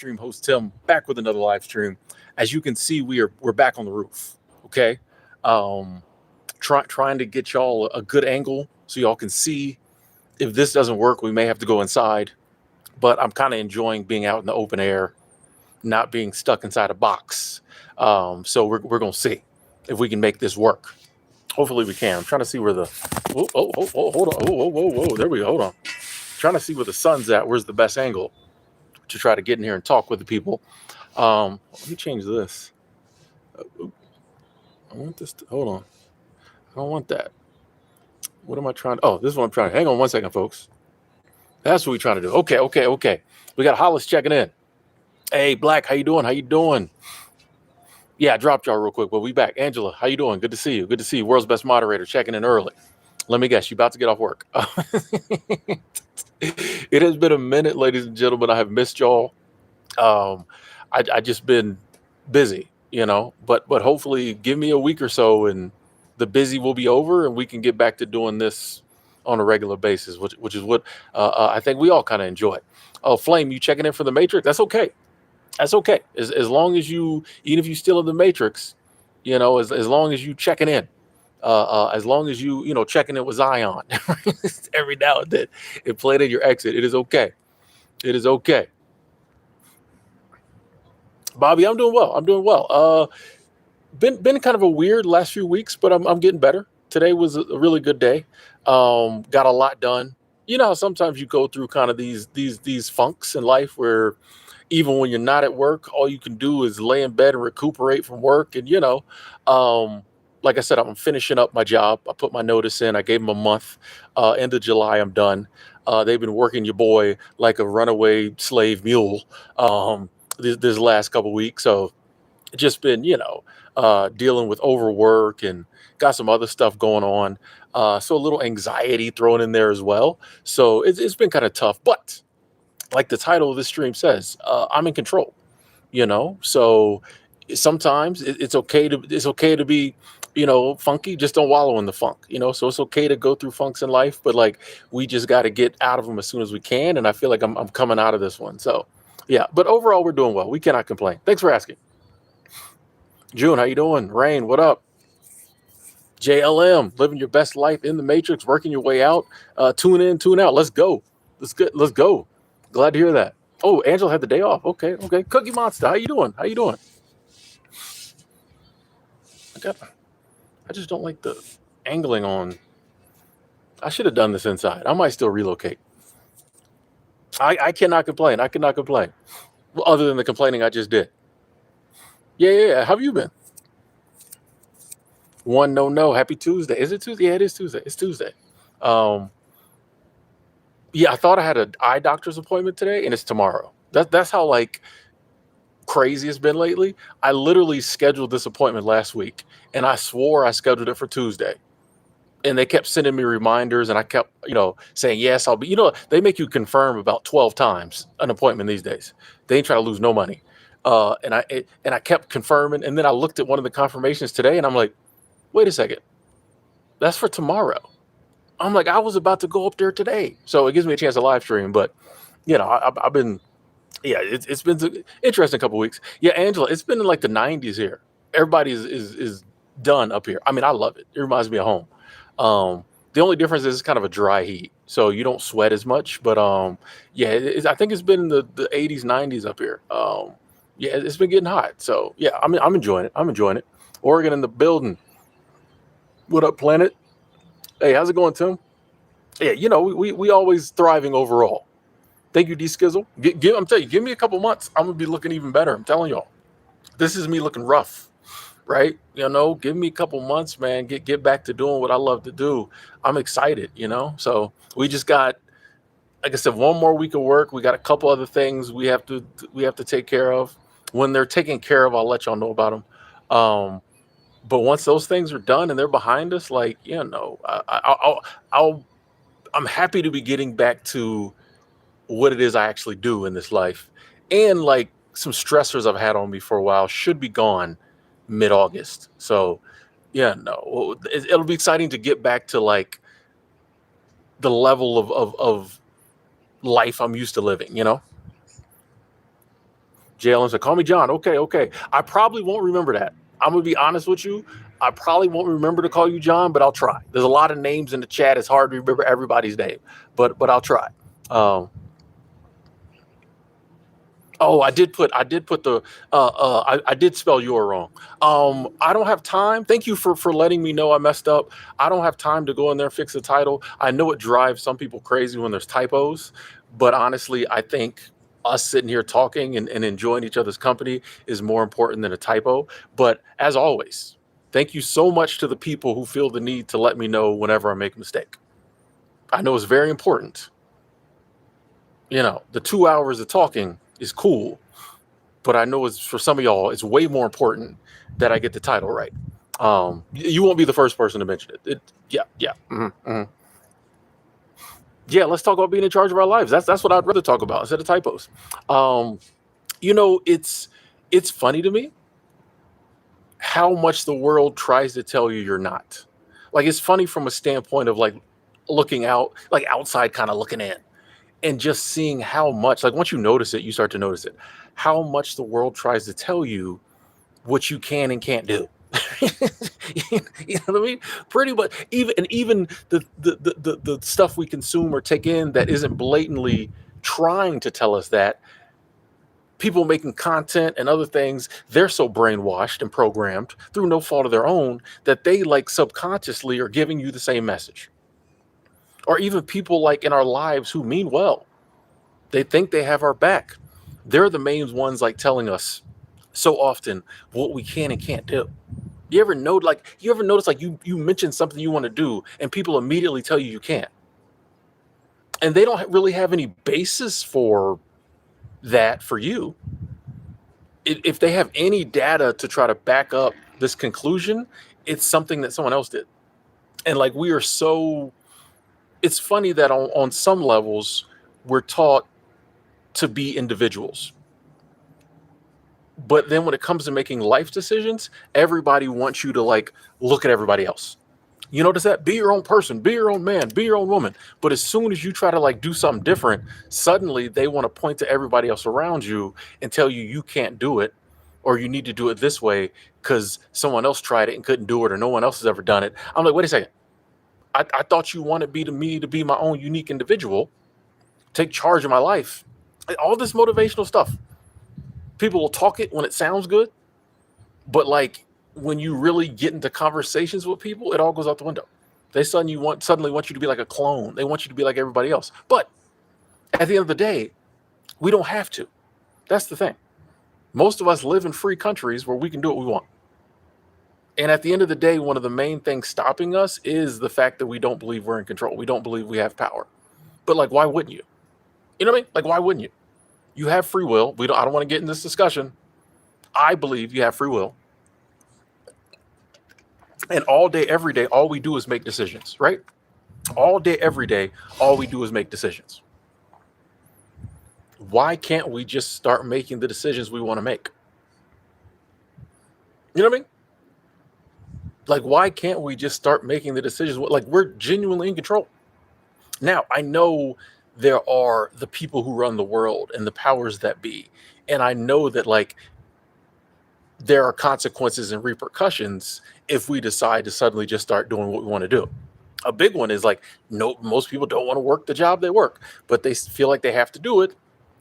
Stream host Tim back with another live stream. As you can see, we're back on the roof. Okay, um, trying to get y'all a good angle so y'all can see. If this doesn't work, we may have to go inside. But I'm kind of enjoying being out in the open air, not being stuck inside a box. So we're gonna see if we can make this work. Hopefully we can. I'm trying to see where the hold on. Whoa. There we go. Hold on. Trying to see where the sun's at. Where's the best angle to try to get in here and talk with the people. Let me change this. I want this. Hold on. I don't want that. What am I trying to? Oh, this is what I'm trying to. Hang on one second, folks. That's what we're trying to do. Okay. We got Hollis checking in. Hey, Black, how you doing? How you doing? Yeah, I dropped y'all real quick, but we back. Angela, how you doing? Good to see you. Good to see you. World's best moderator checking in early. Let me guess, you about to get off work. It has been a minute, ladies and gentlemen. I have missed y'all. Um, I just been busy, but hopefully give me a week or so and the busy will be over and we can get back to doing this on a regular basis, which is what I think we all kind of enjoy. Oh, Flame, you checking in for the Matrix? That's okay. That's okay. As long as you, even if you still in the Matrix, as long as you checking in, as long as you checking in with Zion every now and then and playing in your exit, it is okay. It is okay. Bobby, I'm doing well. I'm doing well. Been kind of a weird last few weeks, but I'm getting better. Today was a really good day. Got a lot done. You know how sometimes you go through kind of these funks in life where even when you're not at work, all you can do is lay in bed and recuperate from work. And like I said, I'm finishing up my job. I put my notice in. I gave them a month. End of July, I'm done. They've been working your boy like a runaway slave mule this last couple weeks. So just been, dealing with overwork and got some other stuff going on. So a little anxiety thrown in there as well. So it's been kind of tough. But like the title of this stream says, I'm in control. So sometimes it's okay to be funky. Just don't wallow in the funk. So it's okay to go through funks in life, but like we just got to get out of them as soon as we can. And I feel like I'm coming out of this one. So yeah, but overall we're doing well. We cannot complain. Thanks for asking. June, how you doing? Rain, what up? JLM, living your best life in the Matrix, working your way out. Tune in, tune out. Let's go. Let's go. Glad to hear that. Oh, Angela had the day off. Okay. Cookie Monster, how you doing? I just don't like the angling on. I should have done this inside. I might still relocate. I cannot complain. Well, other than the complaining I just did. Yeah. How have you been? One, no. Happy Tuesday. Is it Tuesday? Yeah, it is Tuesday. It's Tuesday. Yeah, I thought I had an eye doctor's appointment today, and it's tomorrow. That's how like crazy it's been lately. I literally scheduled this appointment last week, and I swore I scheduled it for Tuesday. And they kept sending me reminders, and I kept, saying yes, I'll be. They make you confirm about 12 times an appointment these days. They ain't trying to lose no money. And I kept confirming, and then I looked at one of the confirmations today, and I'm like, wait a second, that's for tomorrow. I'm like, I was about to go up there today, so it gives me a chance to live stream. But I've been, yeah, it's been an interesting couple weeks. Yeah, Angela, it's been in like the 90s here. Everybody is done up here. I mean, I love it. It reminds me of home. The only difference is it's kind of a dry heat, so you don't sweat as much. But yeah, I think it's been in the 80s, 90s up here. Yeah, it's been getting hot. So yeah, I'm enjoying it. Oregon in the building. What up, Planet? Hey, how's it going, Tim? Yeah, we always thriving overall. Thank you, D Skizzle. I'm telling you, give me a couple months. I'm gonna be looking even better. I'm telling y'all. This is me looking rough, right? Give me a couple months, man. Get back to doing what I love to do. I'm excited, So we just got, like I said, one more week of work. We got a couple other things we have to take care of. When they're taken care of, I'll let y'all know about them. But once those things are done and they're behind us, like I'm happy to be getting back to what it is I actually do in this life, and like some stressors I've had on me for a while should be gone mid-August. So it'll be exciting to get back to like the level of life I'm used to living. Jalen said, call me John. Okay, okay. I probably won't remember that. I'm going to be honest with you. I probably won't remember to call you John, but I'll try. There's a lot of names in the chat. It's hard to remember everybody's name, but I'll try. Oh, I did put the I did spell your wrong. I don't have time. Thank you for letting me know I messed up. I don't have time to go in there and fix the title. I know it drives some people crazy when there's typos, but honestly, I think us sitting here talking and enjoying each other's company is more important than a typo. But as always, thank you so much to the people who feel the need to let me know whenever I make a mistake. I know it's very important. You know, the 2 hours of talking is cool, but I know it's for some of y'all, it's way more important that I get the title right. You won't be the first person to mention it. Yeah. Yeah, let's talk about being in charge of our lives. That's what I'd rather talk about instead of typos. You know, it's funny to me how much the world tries to tell you you're not. Like, it's funny from a standpoint of like looking out, like outside kind of looking in. And just seeing how much, like once you notice it, you start to notice it, how much the world tries to tell you what you can and can't do. You know what I mean? Pretty much, even the stuff we consume or take in that isn't blatantly trying to tell us that, people making content and other things, they're so brainwashed and programmed through no fault of their own that they like subconsciously are giving you the same message. Or even people like in our lives who mean well. They think they have our back. They're the main ones like telling us so often what we can and can't do. You ever notice like you mention something you want to do and people immediately tell you can't. And they don't really have any basis for that for you. If they have any data to try to back up this conclusion, it's something that someone else did. And like we are so, it's funny that on some levels we're taught to be individuals. But then when it comes to making life decisions, everybody wants you to like look at everybody else. You notice that? Be your own person, be your own man, be your own woman. But as soon as you try to like do something different, suddenly they want to point to everybody else around you and tell you you can't do it, or you need to do it this way because someone else tried it and couldn't do it, or no one else has ever done it. I'm like, wait a second. I thought you wanted me to be my own unique individual, take charge of my life. All this motivational stuff. People will talk it when it sounds good, but like when you really get into conversations with people, it all goes out the window. They suddenly want you to be like a clone. They want you to be like everybody else. But at the end of the day, we don't have to. That's the thing. Most of us live in free countries where we can do what we want. And at the end of the day, one of the main things stopping us is the fact that we don't believe we're in control. We don't believe we have power. But like, why wouldn't you? You know what I mean? Like, why wouldn't you? You have free will. I don't want to get in this discussion. I believe you have free will. And all day, every day, all we do is make decisions, right? All day, every day, all we do is make decisions. Why can't we just start making the decisions we want to make? You know what I mean? Like, why can't we just start making the decisions? Like, we're genuinely in control. Now, I know there are the people who run the world and the powers that be. And I know that, like, there are consequences and repercussions if we decide to suddenly just start doing what we want to do. A big one is like, no, most people don't want to work the job they work, but they feel like they have to do it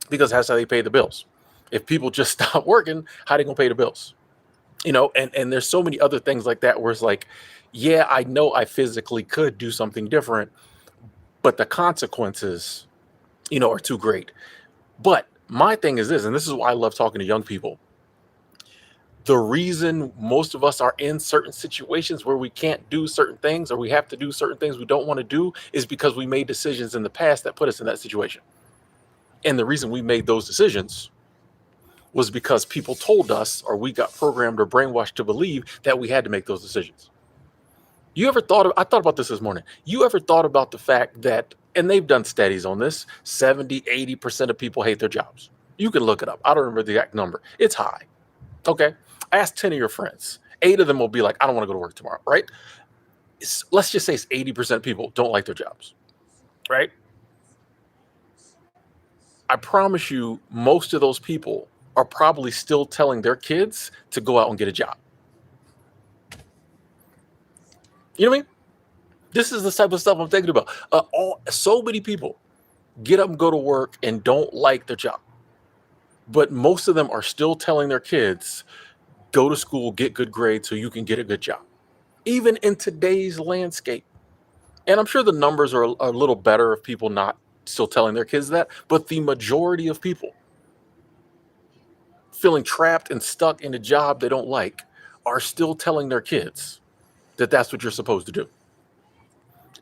because that's how they pay the bills. If people just stop working, how are they going to pay the bills? You know, and there's so many other things like that where it's like, yeah, I know I physically could do something different, but the consequences, you know, are too great. But my thing is this, and this is why I love talking to young people. The reason most of us are in certain situations where we can't do certain things or we have to do certain things we don't want to do is because we made decisions in the past that put us in that situation. And the reason we made those decisions was because people told us, or we got programmed or brainwashed to believe that we had to make those decisions. I thought about this morning. You ever thought about the fact that, and they've done studies on this, 70, 80% of people hate their jobs. You can look it up. I don't remember the exact number. It's high. Okay. Ask 10 of your friends. 8 of them will be like, I don't want to go to work tomorrow, right? Let's just say it's 80% of people don't like their jobs, right? I promise you, most of those people are probably still telling their kids to go out and get a job. You know what I mean? This is the type of stuff I'm thinking about. So many people get up and go to work and don't like their job, but most of them are still telling their kids, go to school, get good grades so you can get a good job, even in today's landscape. And I'm sure the numbers are a little better of people not still telling their kids that, but the majority of people feeling trapped and stuck in a job they don't like are still telling their kids that that's what you're supposed to do.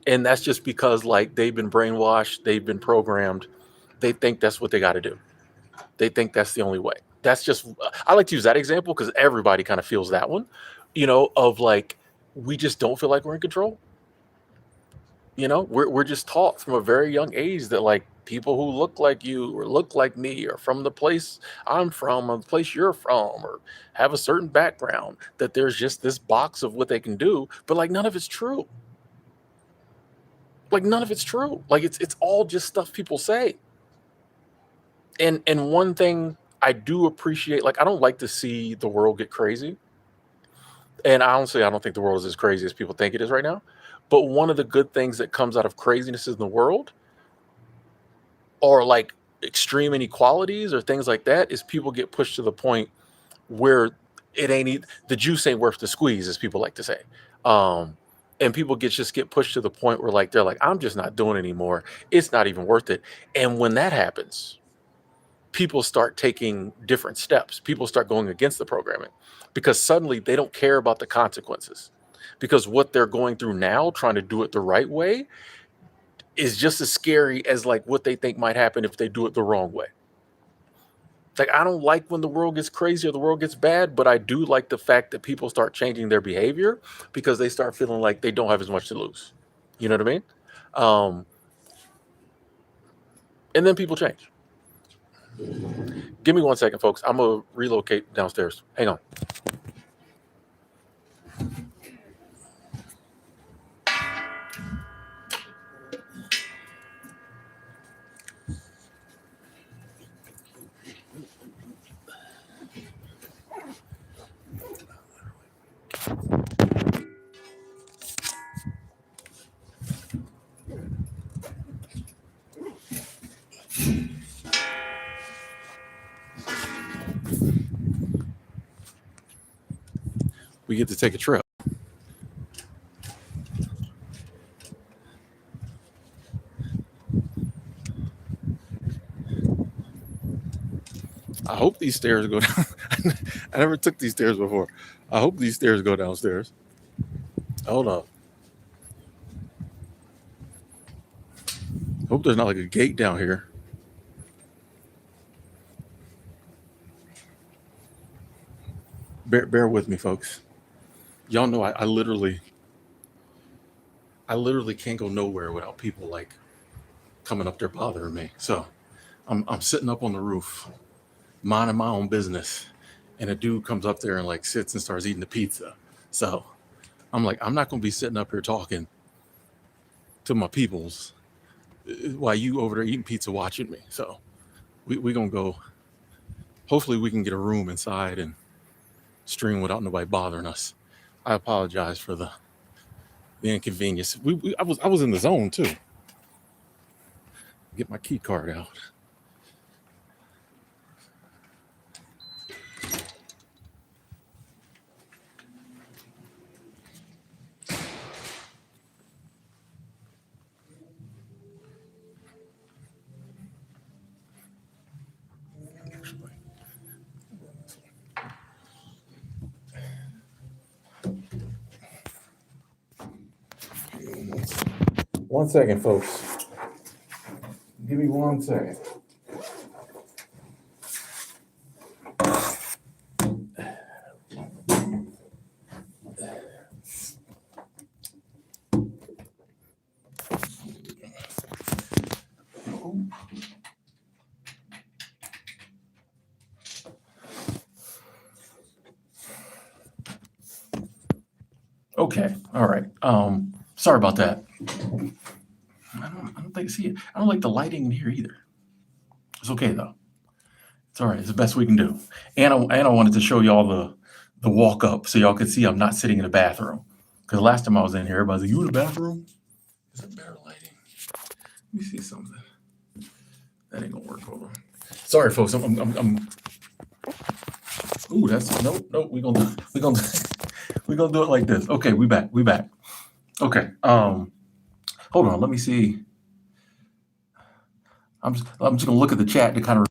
And that's just because like they've been brainwashed, they've been programmed, they think that's what they got to do. They think that's the only way. That's just, I like to use that example because everybody kind of feels that one, of like, we just don't feel like we're in control. We're just taught from a very young age that like people who look like you or look like me or from the place I'm from or the place you're from or have a certain background, that there's just this box of what they can do, but like none of it's true. Like none of it's true. Like it's all just stuff people say. And one thing I do appreciate, like I don't like to see the world get crazy. And honestly, I don't think the world is as crazy as people think it is right now. But one of the good things that comes out of craziness in the world, or like extreme inequalities or things like that, is people get pushed to the point where the juice ain't worth the squeeze, as people like to say. And people get pushed to the point where like they're like, I'm just not doing it anymore. It's not even worth it. And when that happens, people start taking different steps. People start going against the programming because suddenly they don't care about the consequences, because what they're going through now, trying to do it the right way, is just as scary as like what they think might happen if they do it the wrong way. It's like, I don't like when the world gets crazy or the world gets bad, but I do like the fact that people start changing their behavior because they start feeling like they don't have as much to lose. You know what I mean? And then people change. Give me 1 second, folks. I'm going to relocate downstairs. Hang on. We get to take a trip. I hope these stairs go down. I never took these stairs before. I hope these stairs go downstairs. Hold on. Hope there's not like a gate down here. Bear with me, folks. Y'all know I literally can't go nowhere without people like coming up there bothering me. So I'm sitting up on the roof, minding my own business, and a dude comes up there and like sits and starts eating the pizza. So I'm like, I'm not gonna be sitting up here talking to my peoples while you over there eating pizza watching me. So we gonna go. Hopefully we can get a room inside and stream without nobody bothering us. I apologize for the inconvenience. I was in the zone too. Get my key card out. One second, folks. Give me 1 second. Okay. All right. Sorry about that. I don't think see it. I don't like the lighting in here either. It's okay though. It's all right. It's the best we can do. And I wanted to show y'all the walk up so y'all could see I'm not sitting in a bathroom. Because last time I was in here, everybody's like, "You in the bathroom?" Is it better lighting? Let me see something. That ain't gonna work. Hold on. Sorry, folks. I'm Ooh, that's nope. We gonna do it like this. Okay, we back. We back. Okay. Hold on. Let me see. I'm just gonna look at the chat to kind of.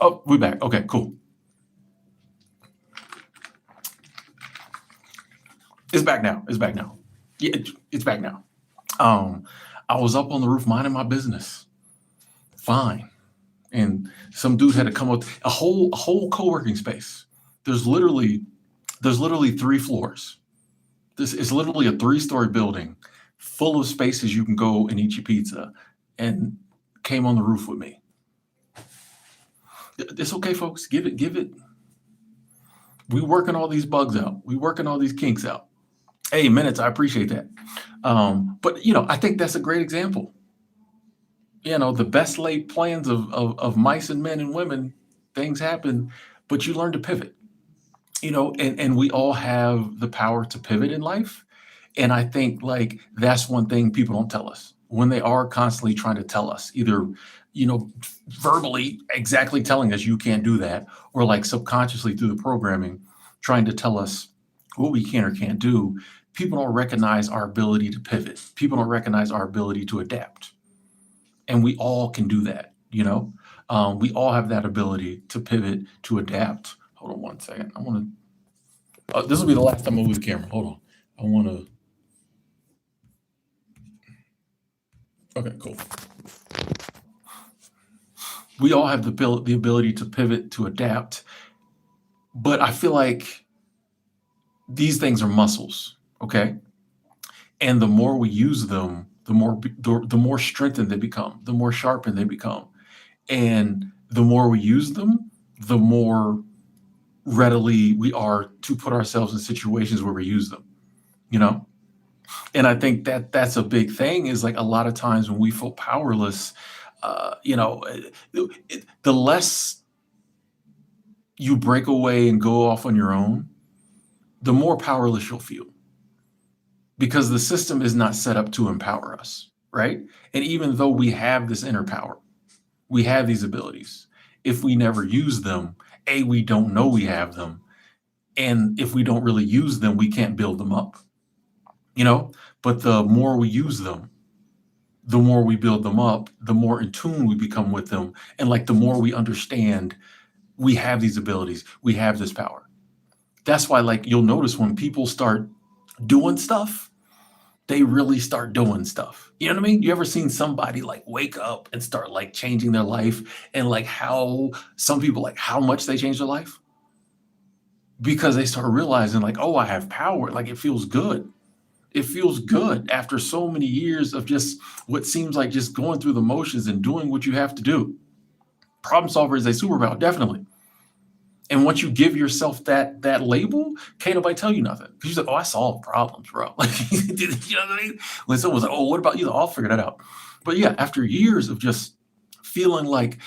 Oh, we back. Okay, cool. It's back now. It's back now. Yeah, it's back now. Um, I was up on the roof minding my business. Fine. And some dude had to come up a whole co-working space. There's literally there's literally 3 floors. This is literally a 3-story building full of spaces you can go and eat your pizza, and came on the roof with me. It's okay, folks. Give it. We working all these bugs out. We working all these kinks out. Hey, minutes. I appreciate that. But I think that's a great example. The best laid plans of mice and men and women, things happen, but you learn to pivot. And we all have the power to pivot in life. And I think like that's one thing people don't tell us when they are constantly trying to tell us, either verbally exactly telling us you can't do that, or like subconsciously through the programming trying to tell us what we can or can't do. People don't recognize our ability to pivot. People don't recognize our ability to adapt. And we all can do that. We all have that ability to pivot, to adapt. Hold on one second. I want to, this will be the last time I move the camera. Hold on. I want to, okay, cool. We all have the ability to pivot, to adapt. But I feel like these things are muscles, okay? And the more we use them, the more strengthened they become, the more sharpened they become. And the more we use them, the more readily we are to put ourselves in situations where we use them, you know? And I think that that's a big thing, is like a lot of times when we feel powerless, the less you break away and go off on your own, the more powerless you'll feel, because the system is not set up to empower us, right? And even though we have this inner power, we have these abilities, if we never use them, we don't know we have them. And if we don't really use them, we can't build them up, you know? But the more we use them, the more we build them up, the more in tune we become with them. And like the more we understand we have these abilities, we have this power. That's why, like, you'll notice when people start doing stuff, they really start doing stuff. You know what I mean? You ever seen somebody like wake up and start like changing their life, and like how some people, like how much they change their life? Because they start realizing like, oh, I have power. Like it feels good. It feels good after so many years of just what seems like just going through the motions and doing what you have to do. Problem solver is a superpower, definitely. And once you give yourself that label, can't nobody tell you nothing. Because you're like, oh, I solve problems, bro. Like, you know what I mean? When someone's like, oh, what about you? I'll figure that out. But yeah, after years of just feeling like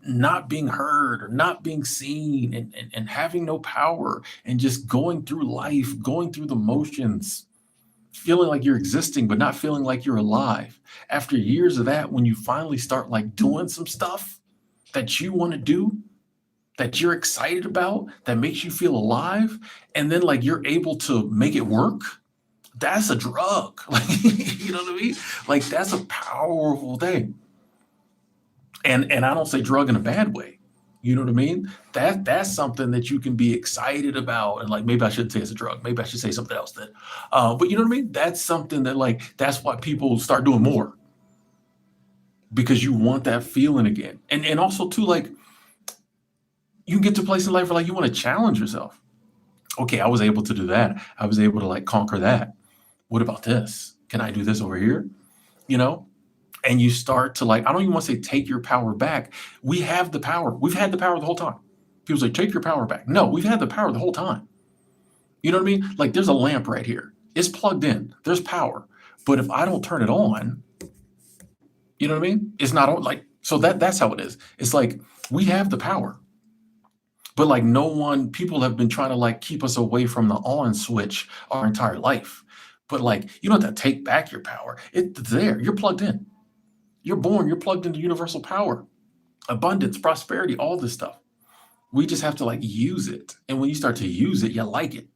not being heard or not being seen, and having no power, and just going through life, going through the motions, feeling like you're existing, but not feeling like you're alive. After years of that, when you finally start like doing some stuff that you want to do, that you're excited about, that makes you feel alive, and then like you're able to make it work, that's a drug. Like, you know what I mean? Like that's a powerful thing. And I don't say drug in a bad way. You know what I mean? That's something that you can be excited about. And like, maybe I shouldn't say it's a drug. Maybe I should say something else then. But you know what I mean? That's something that like, that's why people start doing more, because you want that feeling again. And also too, like, you can get to a place in life where like you want to challenge yourself. Okay, I was able to do that. I was able to like conquer that. What about this? Can I do this over here? You know? And you start to like, I don't even want to say take your power back. We have the power. We've had the power the whole time. People say, take your power back. No, we've had the power the whole time. You know what I mean? Like there's a lamp right here. It's plugged in. There's power. But if I don't turn it on, you know what I mean? It's not on like, so that's how it is. It's like we have the power. But like no one, people have been trying to like keep us away from the on switch our entire life. But like you don't have to take back your power. It's there. You're plugged in. You're born, you're plugged into universal power, abundance, prosperity, all this stuff. We just have to like use it. And when you start to use it, you like it.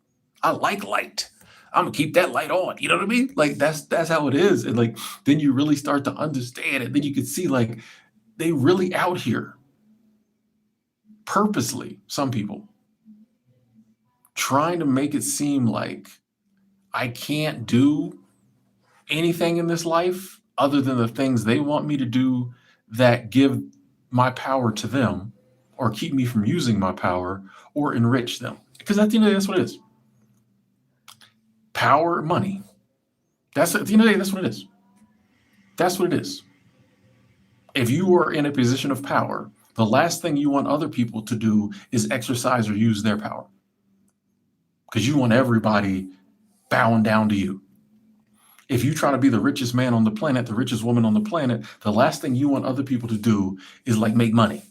I like light. I'm gonna keep that light on. You know what I mean? Like that's how it is. And like then you really start to understand it. Then you can see like they really out here purposely, some people trying to make it seem like I can't do anything in this life other than the things they want me to do that give my power to them or keep me from using my power or enrich them. Because at the end of the day, that's what it is. Power, money. That's at the end of the day, that's what it is. That's what it is. If you are in a position of power, the last thing you want other people to do is exercise or use their power. Because you want everybody bowing down to you. If you try to be the richest man on the planet, the richest woman on the planet, the last thing you want other people to do is like make money.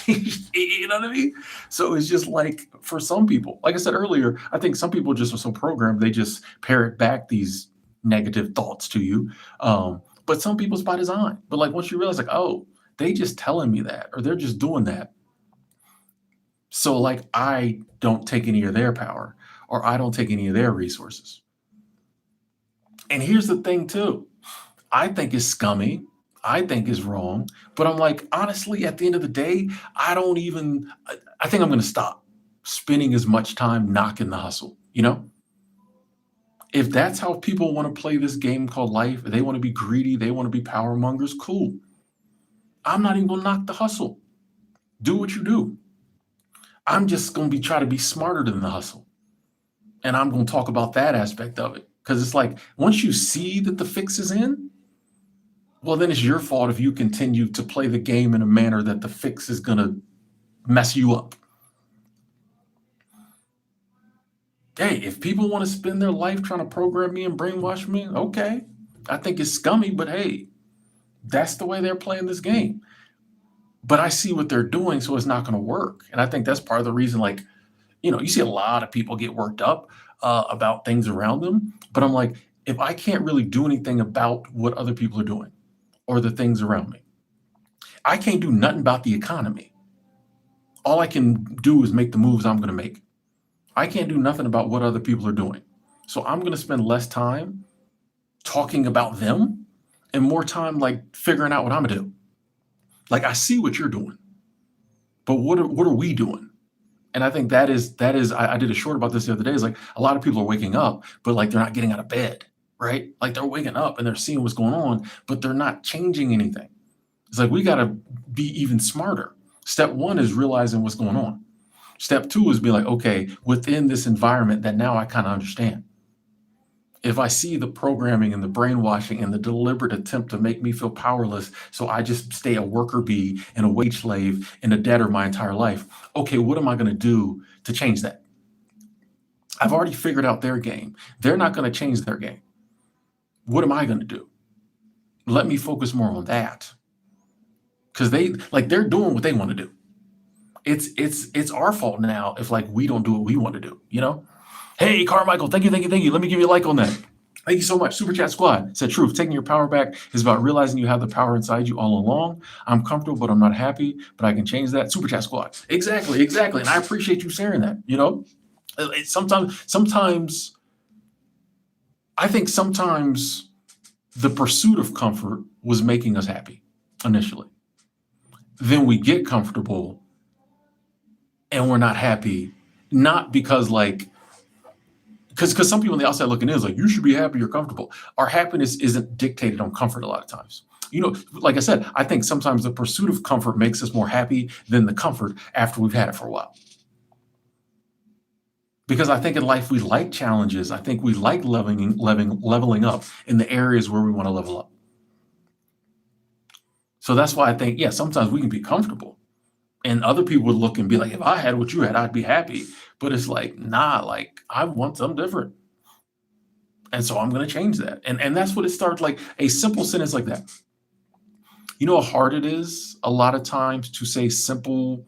You know what I mean? So it's just like for some people, like I said earlier, I think some people just are so programmed, they just parrot back these negative thoughts to you. But some people's by design. But like once you realize like, oh, they just telling me that, or they're just doing that. So like I don't take any of their power, or I don't take any of their resources. And here's the thing too. I think it's scummy. I think it's wrong. But I'm like, honestly, at the end of the day, I think I'm going to stop spending as much time knocking the hustle. You know, if that's how people want to play this game called life, they want to be greedy, they want to be power mongers, cool. I'm not even going to knock the hustle. Do what you do. I'm just going to try to be smarter than the hustle. And I'm going to talk about that aspect of it. Because it's like, once you see that the fix is in, well, then it's your fault if you continue to play the game in a manner that the fix is going to mess you up. Hey, if people want to spend their life trying to program me and brainwash me, okay. I think it's scummy, but hey, that's the way they're playing this game. But I see what they're doing, so it's not going to work. And I think that's part of the reason, like, you see a lot of people get worked up about things around them. But I'm like, if I can't really do anything about what other people are doing or the things around me, I can't do nothing about the economy. All I can do is make the moves I'm going to make. I can't do nothing about what other people are doing. So I'm going to spend less time talking about them and more time like figuring out what I'm going to do. Like I see what you're doing, but what are we doing? And I think that is I did a short about this the other day. It's like a lot of people are waking up, but like they're not getting out of bed, right? Like they're waking up and they're seeing what's going on, but they're not changing anything. It's like we got to be even smarter. Step one is realizing what's going on. Step two is be like, okay, within this environment that now I kind of understand. If I see the programming and the brainwashing and the deliberate attempt to make me feel powerless, so I just stay a worker bee and a wage slave and a debtor my entire life, okay, what am I going to do to change that? I've already figured out their game. They're not going to change their game. What am I going to do? Let me focus more on that. Because they're doing what they want to do. It's our fault now if like we don't do what we want to do, you know? Hey, Carmichael, thank you. Let me give you a like on that. Thank you so much. Super Chat Squad said, truth, taking your power back is about realizing you have the power inside you all along. I'm comfortable, but I'm not happy, but I can change that. Super Chat Squad. Exactly. And I appreciate you sharing that, you know? Sometimes, I think sometimes the pursuit of comfort was making us happy initially. Then we get comfortable and we're not happy, not because like, because some people on the outside looking in is like, you should be happy, you're comfortable. Our happiness isn't dictated on comfort a lot of times. You know, like I said, I think sometimes the pursuit of comfort makes us more happy than the comfort after we've had it for a while. Because I think in life we like challenges. I think we like leveling up in the areas where we want to level up. So that's why I think, yeah, sometimes we can be comfortable. And other people would look and be like, if I had what you had, I'd be happy. But it's like, nah, like I want something different. And so I'm going to change that. And that's what it starts, like a simple sentence like that. You know how hard it is a lot of times to say simple,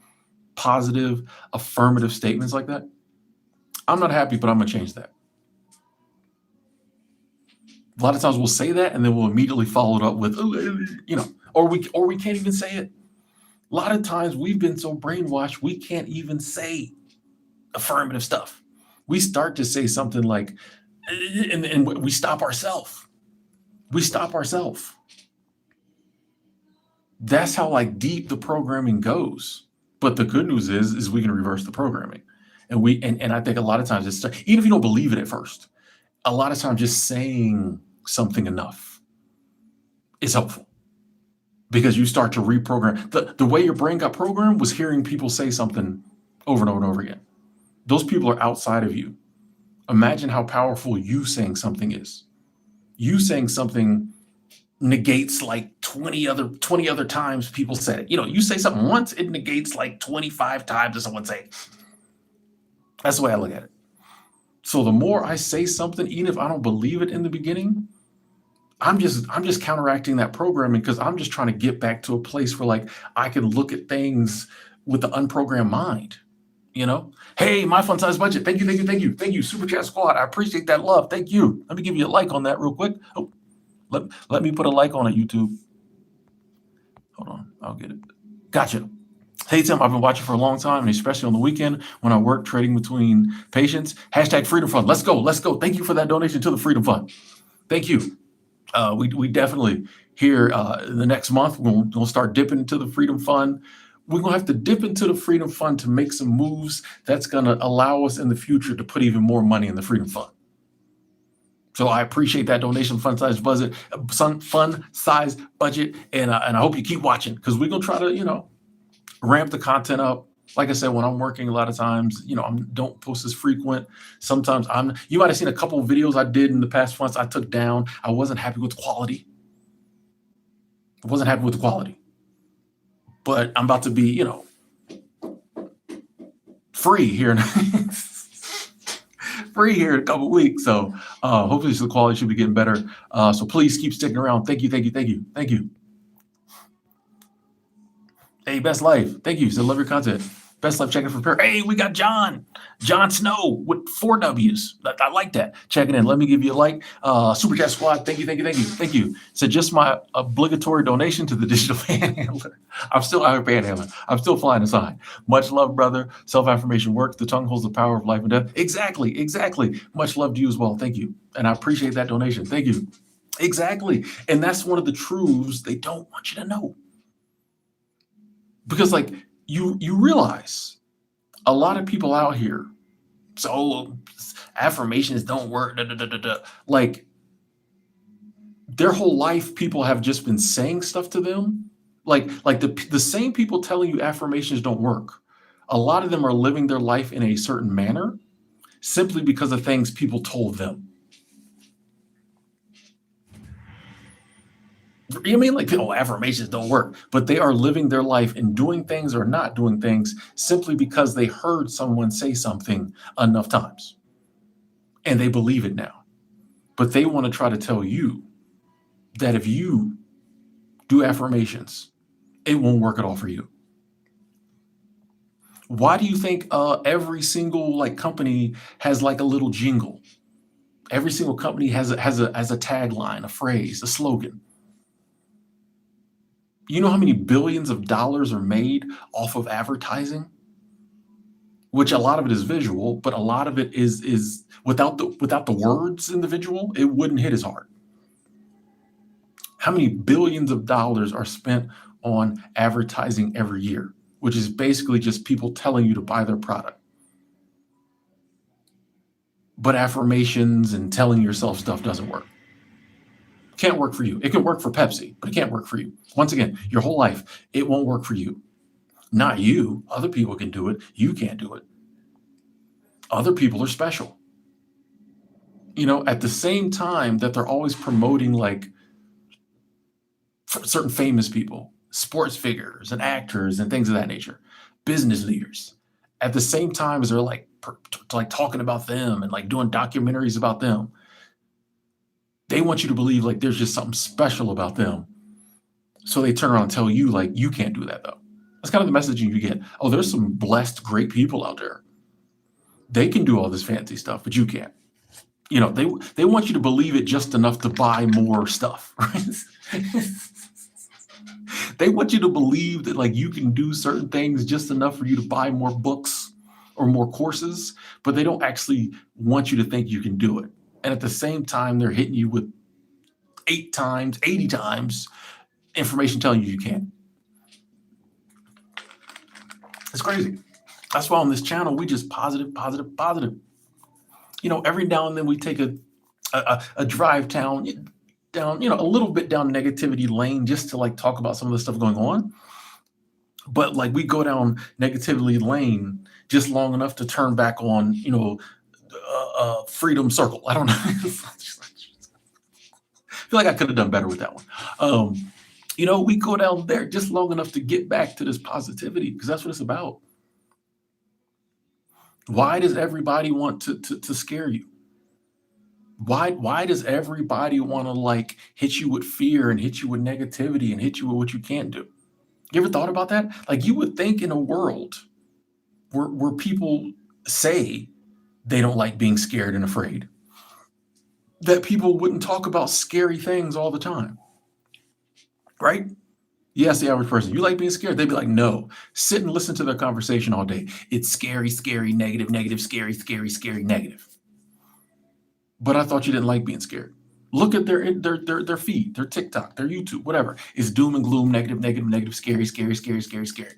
positive, affirmative statements like that? I'm not happy, but I'm going to change that. A lot of times we'll say that and then we'll immediately follow it up with, or we can't even say it. A lot of times we've been so brainwashed, we can't even say affirmative stuff. We start to say something like, and we stop ourselves. We stop ourselves. That's how like deep the programming goes. But the good news is we can reverse the programming. And I think a lot of times it's, even if you don't believe it at first, a lot of times just saying something enough is helpful, because you start to reprogram. The way your brain got programmed was hearing people say something over and over and over again. Those people are outside of you. Imagine how powerful you saying something is. You saying something negates like 20 other times people said it. You say something once, it negates like 25 times that someone say it. That's the way I look at it. So the more I say something, even if I don't believe it in the beginning, I'm just counteracting that programming, because I'm just trying to get back to a place where like I can look at things with the unprogrammed mind. Hey, my fun size budget. Thank you. Super Chat Squad. I appreciate that love. Thank you. Let me give you a like on that real quick. Oh, let me put a like on it, YouTube. Hold on, I'll get it. Gotcha. Hey, Tim, I've been watching for a long time, and especially on the weekend when I work trading between patients. # Freedom Fund. Let's go. Thank you for that donation to the Freedom Fund. Thank you. We definitely here in the next month, we'll start dipping into the Freedom Fund. We're going to have to dip into the Freedom Fund to make some moves that's going to allow us in the future to put even more money in the Freedom Fund. So I appreciate that donation, fund size budget, and I hope you keep watching, because we're going to try to, ramp the content up. Like I said, when I'm working, a lot of times, I don't post as frequent. Sometimes you might have seen a couple of videos I did in the past months I took down. I wasn't happy with the quality. But I'm about to be, free here in a couple of weeks. So hopefully the quality should be getting better. So please keep sticking around. Thank you. Hey, Best Life. Thank you. So love your content. Best Life checking for repair. Hey, we got John Snow with 4 W's. I like that. Checking in. Let me give you a like. Super Chat Squad. Thank you. So just my obligatory donation to the digital panhandler. I'm still out here panhandling. I'm still flying a sign. Much love, brother. Self-affirmation works. The tongue holds the power of life and death. Exactly. Much love to you as well. Thank you. And I appreciate that donation. Thank you. Exactly. And that's one of the truths they don't want you to know. Because like you realize a lot of people out here, so affirmations don't work. Like their whole life, people have just been saying stuff to them. Like the same people telling you affirmations don't work. A lot of them are living their life in a certain manner simply because of things people told them. You mean like, affirmations don't work, but they are living their life and doing things or not doing things simply because they heard someone say something enough times and they believe it now. But they want to try to tell you that if you do affirmations, it won't work at all for you. Why do you think every single like company has like a little jingle? Every single company has a tagline, a phrase, a slogan. You know how many billions of dollars are made off of advertising? Which a lot of it is visual, but a lot of it is without the words in the visual, it wouldn't hit as hard. How many billions of dollars are spent on advertising every year, which is basically just people telling you to buy their product? But affirmations and telling yourself stuff doesn't work. Can't work for you. It can work for Pepsi, but it can't work for you. Once again, your whole life, it won't work for you. Not you. Other people can do it. You can't do it. Other people are special. At the same time that they're always promoting like certain famous people, sports figures and actors and things of that nature, business leaders. At the same time as they're like talking about them and like doing documentaries about them, they want you to believe like there's just something special about them. So they turn around and tell you like you can't do that though. That's kind of the messaging you get. Oh, there's some blessed, great people out there. They can do all this fancy stuff, but you can't. They want you to believe it just enough to buy more stuff. Right? They want you to believe that like you can do certain things just enough for you to buy more books or more courses, but they don't actually want you to think you can do it. And at the same time, they're hitting you with 8 times, 80 times information telling you can't. It's crazy. That's why on this channel, we just positive, positive, positive. Every now and then we take a drive down, a little bit down negativity lane just to like talk about some of the stuff going on. But like we go down negativity lane just long enough to turn back on, freedom circle. I don't know. I feel like I could have done better with that one. We go down there just long enough to get back to this positivity because that's what it's about. Why does everybody want to scare you? Why does everybody want to like hit you with fear and hit you with negativity and hit you with what you can't do? You ever thought about that? Like you would think in a world where people say they don't like being scared and afraid, that people wouldn't talk about scary things all the time. Right? You ask the average person, you like being scared? They'd be like, no. Sit and listen to their conversation all day. It's scary, scary, negative, negative, scary, scary, scary, negative. But I thought you didn't like being scared. Look at their feed, their TikTok, their YouTube, whatever. It's doom and gloom, negative, negative, negative, scary, scary, scary, scary, scary.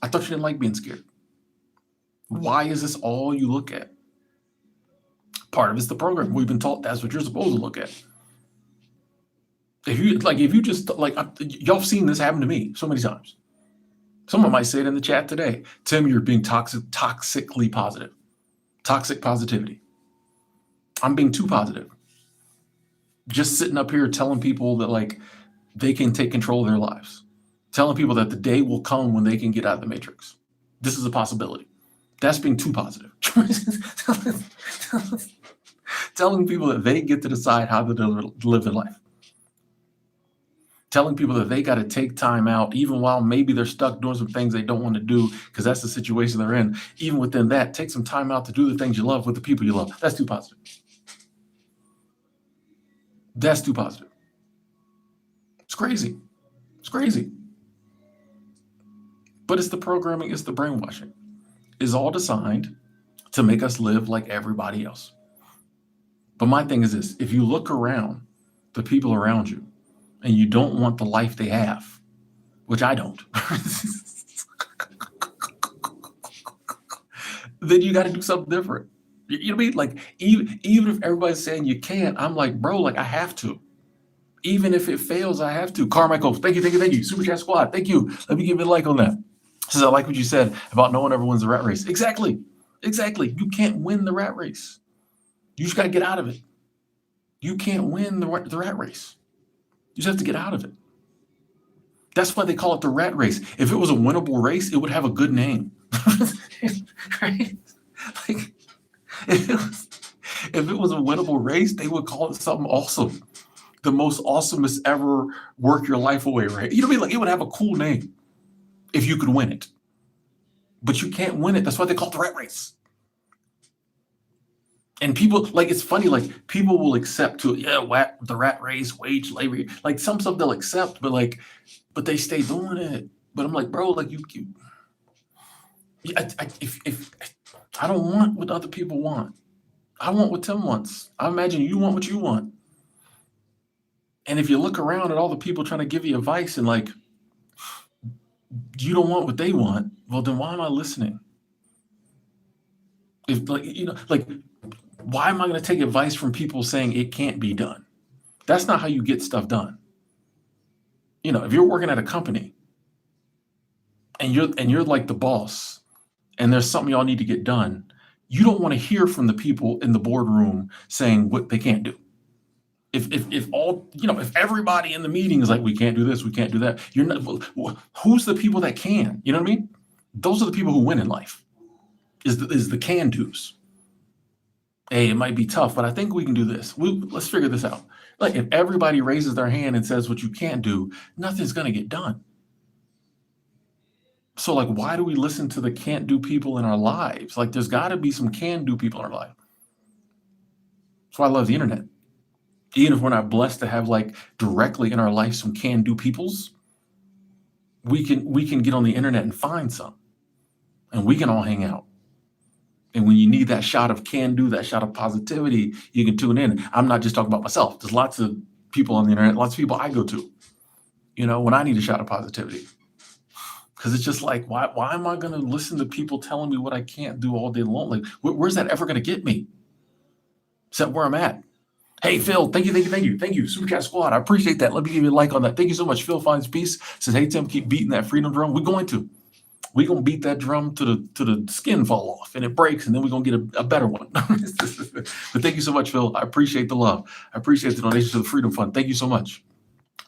I thought you didn't like being scared. Why is this all you look at? Part of it's the program. We've been taught that's what you're supposed to look at. If you just like, y'all have seen this happen to me so many times. Someone might say it in the chat today. Tim, you're being toxically positive. Toxic positivity. I'm being too positive. Just sitting up here telling people that like they can take control of their lives. Telling people that the day will come when they can get out of the matrix. This is a possibility. That's being too positive. Telling people that they get to decide how to live their life. Telling people that they got to take time out, even while maybe they're stuck doing some things they don't want to do because that's the situation they're in. Even within that, take some time out to do the things you love with the people you love. That's too positive. That's too positive. It's crazy. It's crazy. But it's the programming, it's the brainwashing. It's all designed to make us live like everybody else. But my thing is this, if you look around the people around you, and you don't want the life they have, which I don't, then you got to do something different. You know what I mean? Like, even if everybody's saying you can't, I'm like, bro, like I have to. Even if it fails, I have to. Carmichael, thank you. Super Chat Squad, thank you. Let me give you a like on that. Says, I like what you said about no one ever wins the rat race. Exactly. You can't win the rat race. You just got to get out of it. You can't win the rat race. You just have to get out of it. That's why they call it the rat race. If it was a winnable race, it would have a good name. Right? Like, if it was a winnable race, they would call it something awesome. The most awesomest ever work your life away, right? You know what I mean? Like, it would have a cool name if you could win it. But you can't win it. That's why they call it the rat race. And people, like, it's funny, like, people will accept the rat race, wage labor, like, some stuff they'll accept, but they stay doing it. But I'm like, bro, like, if I don't want what other people want. I want what Tim wants. I imagine you want what you want. And if you look around at all the people trying to give you advice and, like, you don't want what they want, well, then why am I listening? If, like, why am I going to take advice from people saying it can't be done? That's not how you get stuff done. If you're working at a company and you're like the boss and there's something y'all need to get done, you don't want to hear from the people in the boardroom saying what they can't do. If all, if everybody in the meeting is like, we can't do this, we can't do that, you're not, who's the people that can? You know what I mean? Those are the people who win in life, is the can do's. Hey, it might be tough, but I think we can do this. Let's figure this out. Like, if everybody raises their hand and says what you can't do, nothing's going to get done. So, like, why do we listen to the can't do people in our lives? Like, there's got to be some can do people in our life. That's why I love the internet. Even if we're not blessed to have, like, directly in our life some can do peoples, we can get on the internet and find some, and we can all hang out. And when you need that shot of can do, that shot of positivity, you can tune in. I'm not just talking about myself. There's lots of people on the internet, lots of people I go to, when I need a shot of positivity. Because it's just like, why am I going to listen to people telling me what I can't do all day long? Like, where's that ever going to get me? Is that where I'm at? Hey, Phil, thank you. Super Cat Squad, I appreciate that. Let me give you a like on that. Thank you so much. Phil Finds Peace says, hey, Tim, keep beating that freedom drum. We're going to beat that drum to the skin fall off and it breaks, and then we're going to get a better one. But thank you so much, Phil. I appreciate the love. I appreciate the donation to the Freedom Fund. Thank you so much.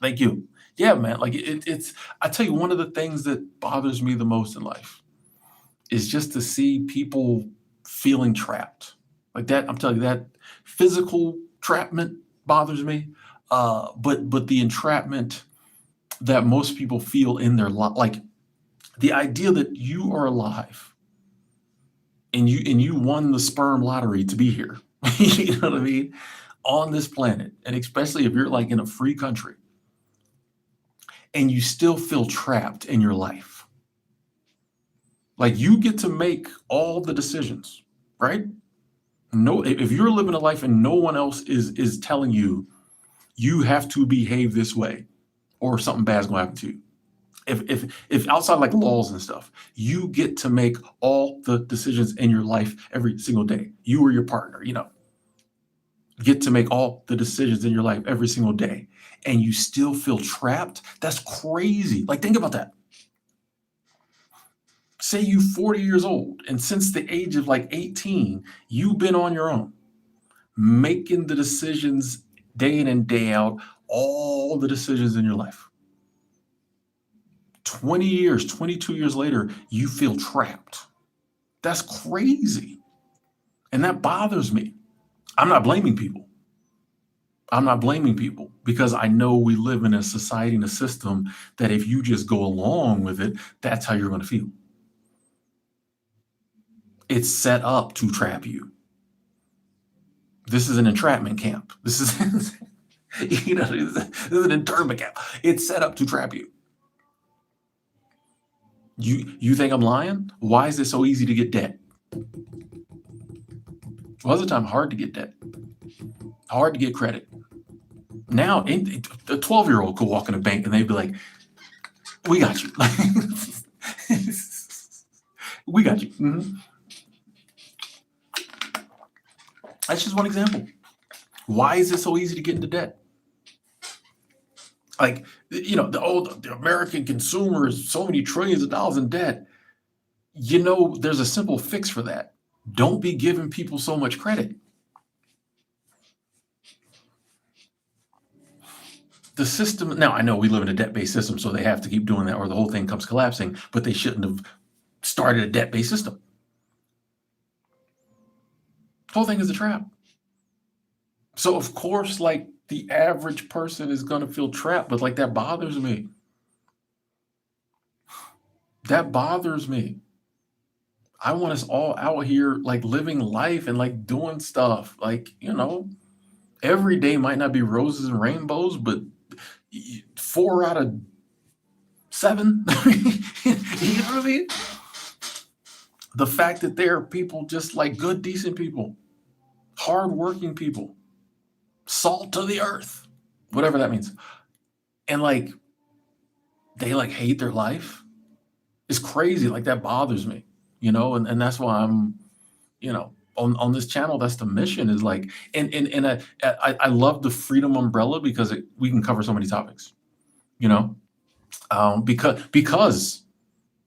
Thank you. Yeah, man. Like, it's, I tell you, one of the things that bothers me the most in life is just to see people feeling trapped. Like that, I'm telling you, that physical entrapment bothers me. But the entrapment that most people feel in their life, like the idea that you are alive and you won the sperm lottery to be here, you know what I mean, on this planet, and especially if you're like in a free country, and you still feel trapped in your life. Like, you get to make all the decisions, right? No, if you're living a life and no one else is telling you you have to behave this way or something bad's gonna happen to you. If outside, like, laws and stuff, you get to make all the decisions in your life every single day. You or your partner, get to make all the decisions in your life every single day, and you still feel trapped. That's crazy. Like, think about that. Say you 40 years old, and since the age of like 18, you've been on your own, making the decisions day in and day out, all the decisions in your life. 20 years, 22 years later, you feel trapped. That's crazy. And that bothers me. I'm not blaming people. Because I know we live in a society and a system that if you just go along with it, that's how you're going to feel. It's set up to trap you. This is an entrapment camp. This is, this is an internment camp. It's set up to trap you. You think I'm lying? Why is it so easy to get debt? Well, the time hard to get debt, hard to get credit. Now, a 12-year-old could walk in a bank and they'd be like, "We got you." We got you. Mm-hmm. That's just one example. Why is it so easy to get into debt? Like, the American consumer is so many trillions of dollars in debt. There's a simple fix for that. Don't be giving people so much credit. The system, now I know we live in a debt-based system, so they have to keep doing that or the whole thing comes collapsing, but they shouldn't have started a debt-based system. The whole thing is a trap. So of course, like, the average person is going to feel trapped, but like, that bothers me. That bothers me. I want us all out here, like, living life and like doing stuff. Like, every day might not be roses and rainbows, but 4 out of 7. You know what I mean? The fact that there are people just like good, decent people, hardworking people, salt to the earth, whatever that means, and like, they like hate their life. It's crazy. Like, that bothers me, and that's why I'm, on this channel, that's the mission, is like, and I love the Freedom umbrella because we can cover so many topics, because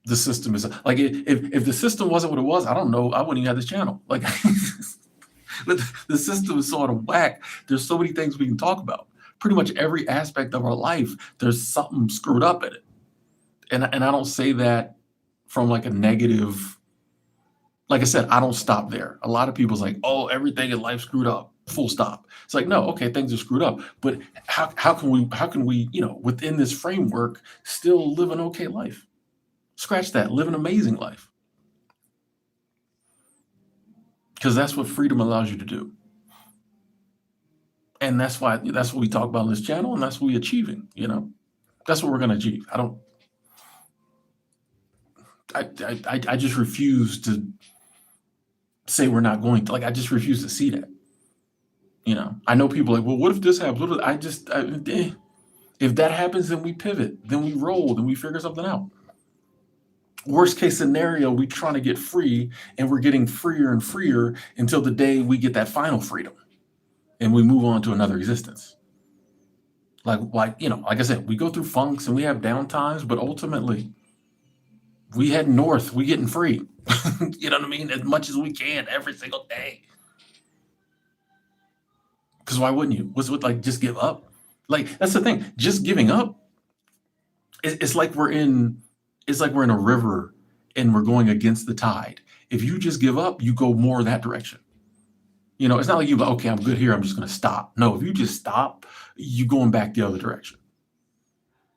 The system is like if the system wasn't what it was, I don't know, I wouldn't even have this channel. Like but the system is so out of whack. There's so many things we can talk about. Pretty much every aspect of our life, there's something screwed up in it. And I don't say that from like a negative, like I said, I don't stop there. A lot of people's like, oh, everything in life screwed up. Full stop. It's like, no, okay, things are screwed up. But how can we, within this framework, still live an okay life? Scratch that, live an amazing life. Because that's what freedom allows you to do. And that's what we talk about on this channel, and that's what we're achieving, That's what we're gonna achieve. I just refuse to say we're not going to. Like, I just refuse to see that. I know people are like, well, what if this happens? If that happens, then we pivot, then we roll, then we figure something out. Worst case scenario, we trying to get free, and we're getting freer and freer until the day we get that final freedom and we move on to another existence. Like I said, we go through funks and we have down times, but ultimately we head north, we getting free. You know what I mean? As much as we can every single day. Because why wouldn't you? What's with like just give up? Like, that's the thing. Just giving up, it's like we're in a river and we're going against the tide. If you just give up, you go more that direction. It's not like you're like, okay, I'm good here, I'm just going to stop. No, if you just stop, you going back the other direction.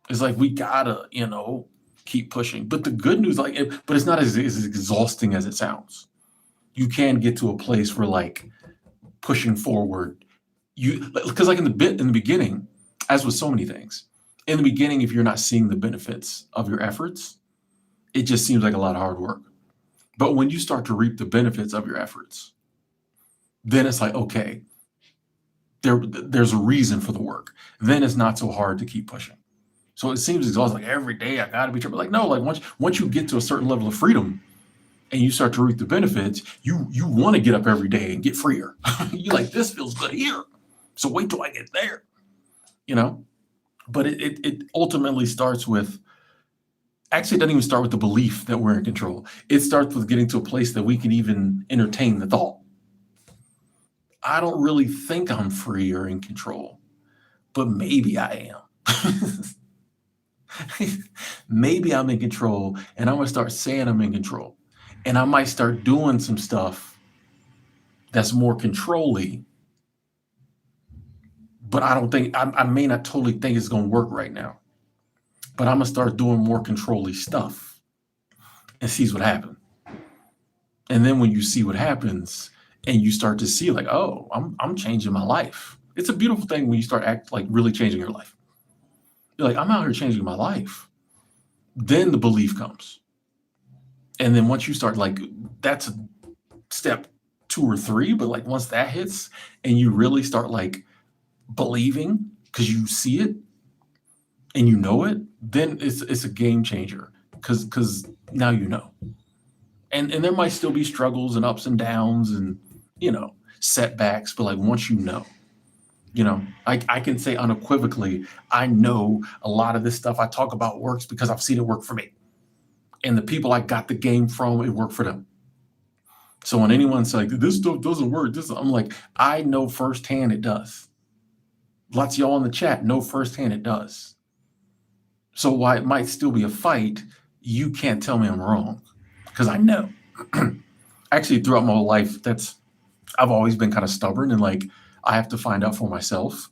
It's like we gotta, keep pushing. But the good news, but it's not as exhausting as it sounds. You can get to a place where like pushing forward, because like in the beginning, as with so many things, in the beginning, if you're not seeing the benefits of your efforts, it just seems like a lot of hard work. But when you start to reap the benefits of your efforts, then it's like, okay, there's a reason for the work. Then it's not so hard to keep pushing. So it seems exhausting. Like every day I gotta be tripping. Like, no, like once you get to a certain level of freedom and you start to reap the benefits, you want to get up every day and get freer. You're like, this feels good here. So wait till I get there. But it ultimately starts with, actually, it doesn't even start with the belief that we're in control. It starts with getting to a place that we can even entertain the thought. I don't really think I'm free or in control, but maybe I am. Maybe I'm in control, and I'm going to start saying I'm in control. And I might start doing some stuff that's more control-y, but I don't think, I may not totally think it's going to work right now. But I'm going to start doing more control-y stuff and see what happens. And then when you see what happens and you start to see like, oh, I'm changing my life. It's a beautiful thing when you start like really changing your life. You're like, I'm out here changing my life. Then the belief comes. And then once you start, like, that's step 2 or 3, but like once that hits and you really start like believing because you see it and you know it, then it's a game changer because now you know. And there might still be struggles and ups and downs and setbacks, but like once you know, I can say unequivocally, I know a lot of this stuff I talk about works because I've seen it work for me. And the people I got the game from, it worked for them. So when anyone's like, this stuff doesn't work, I'm like, I know firsthand it does. Lots of y'all in the chat know firsthand it does. So while it might still be a fight, you can't tell me I'm wrong because I know. Actually, throughout my whole life, I've always been kind of stubborn and like, I have to find out for myself.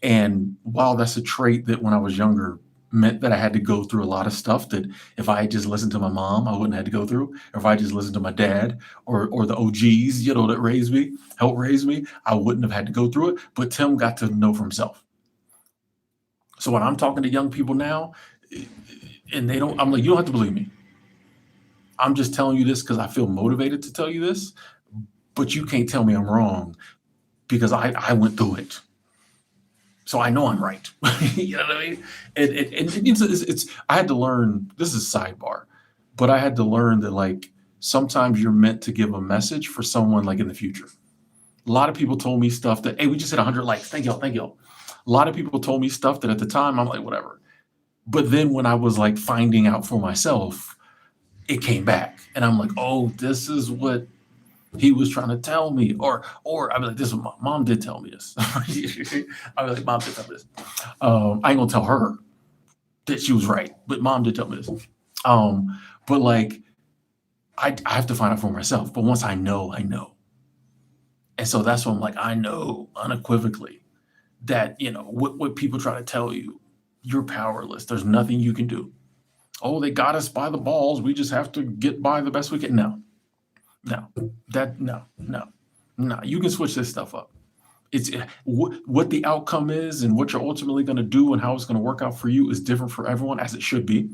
And while that's a trait that when I was younger meant that I had to go through a lot of stuff that if I had just listened to my mom, I wouldn't have to go through. Or if I just listened to my dad or the OGs, that helped raise me, I wouldn't have had to go through it. But Tim got to know for himself. So when I'm talking to young people now, and I'm like, you don't have to believe me. I'm just telling you this because I feel motivated to tell you this, but you can't tell me I'm wrong because I went through it. So I know I'm right. You know what I mean? It's I had to learn, this is sidebar, but I had to learn that like sometimes you're meant to give a message for someone like in the future. A lot of people told me stuff that, hey, we just hit 100 likes. Thank y'all. A lot of people told me stuff that at the time I'm like, whatever. But then when I was like finding out for myself, it came back. And I'm like, oh, this is what he was trying to tell me. Or I'd be like, this is what mom did tell me this. I'd be like, mom did tell me this. I ain't gonna tell her that she was right, but mom did tell me this. But like, I have to find out for myself. But once I know, I know. And so that's when I'm like, I know unequivocally that, what people try to tell you, you're powerless. There's nothing you can do. Oh, they got us by the balls. We just have to get by the best we can. No. You can switch this stuff up. It's what the outcome is and what you're ultimately going to do and how it's going to work out for you is different for everyone, as it should be,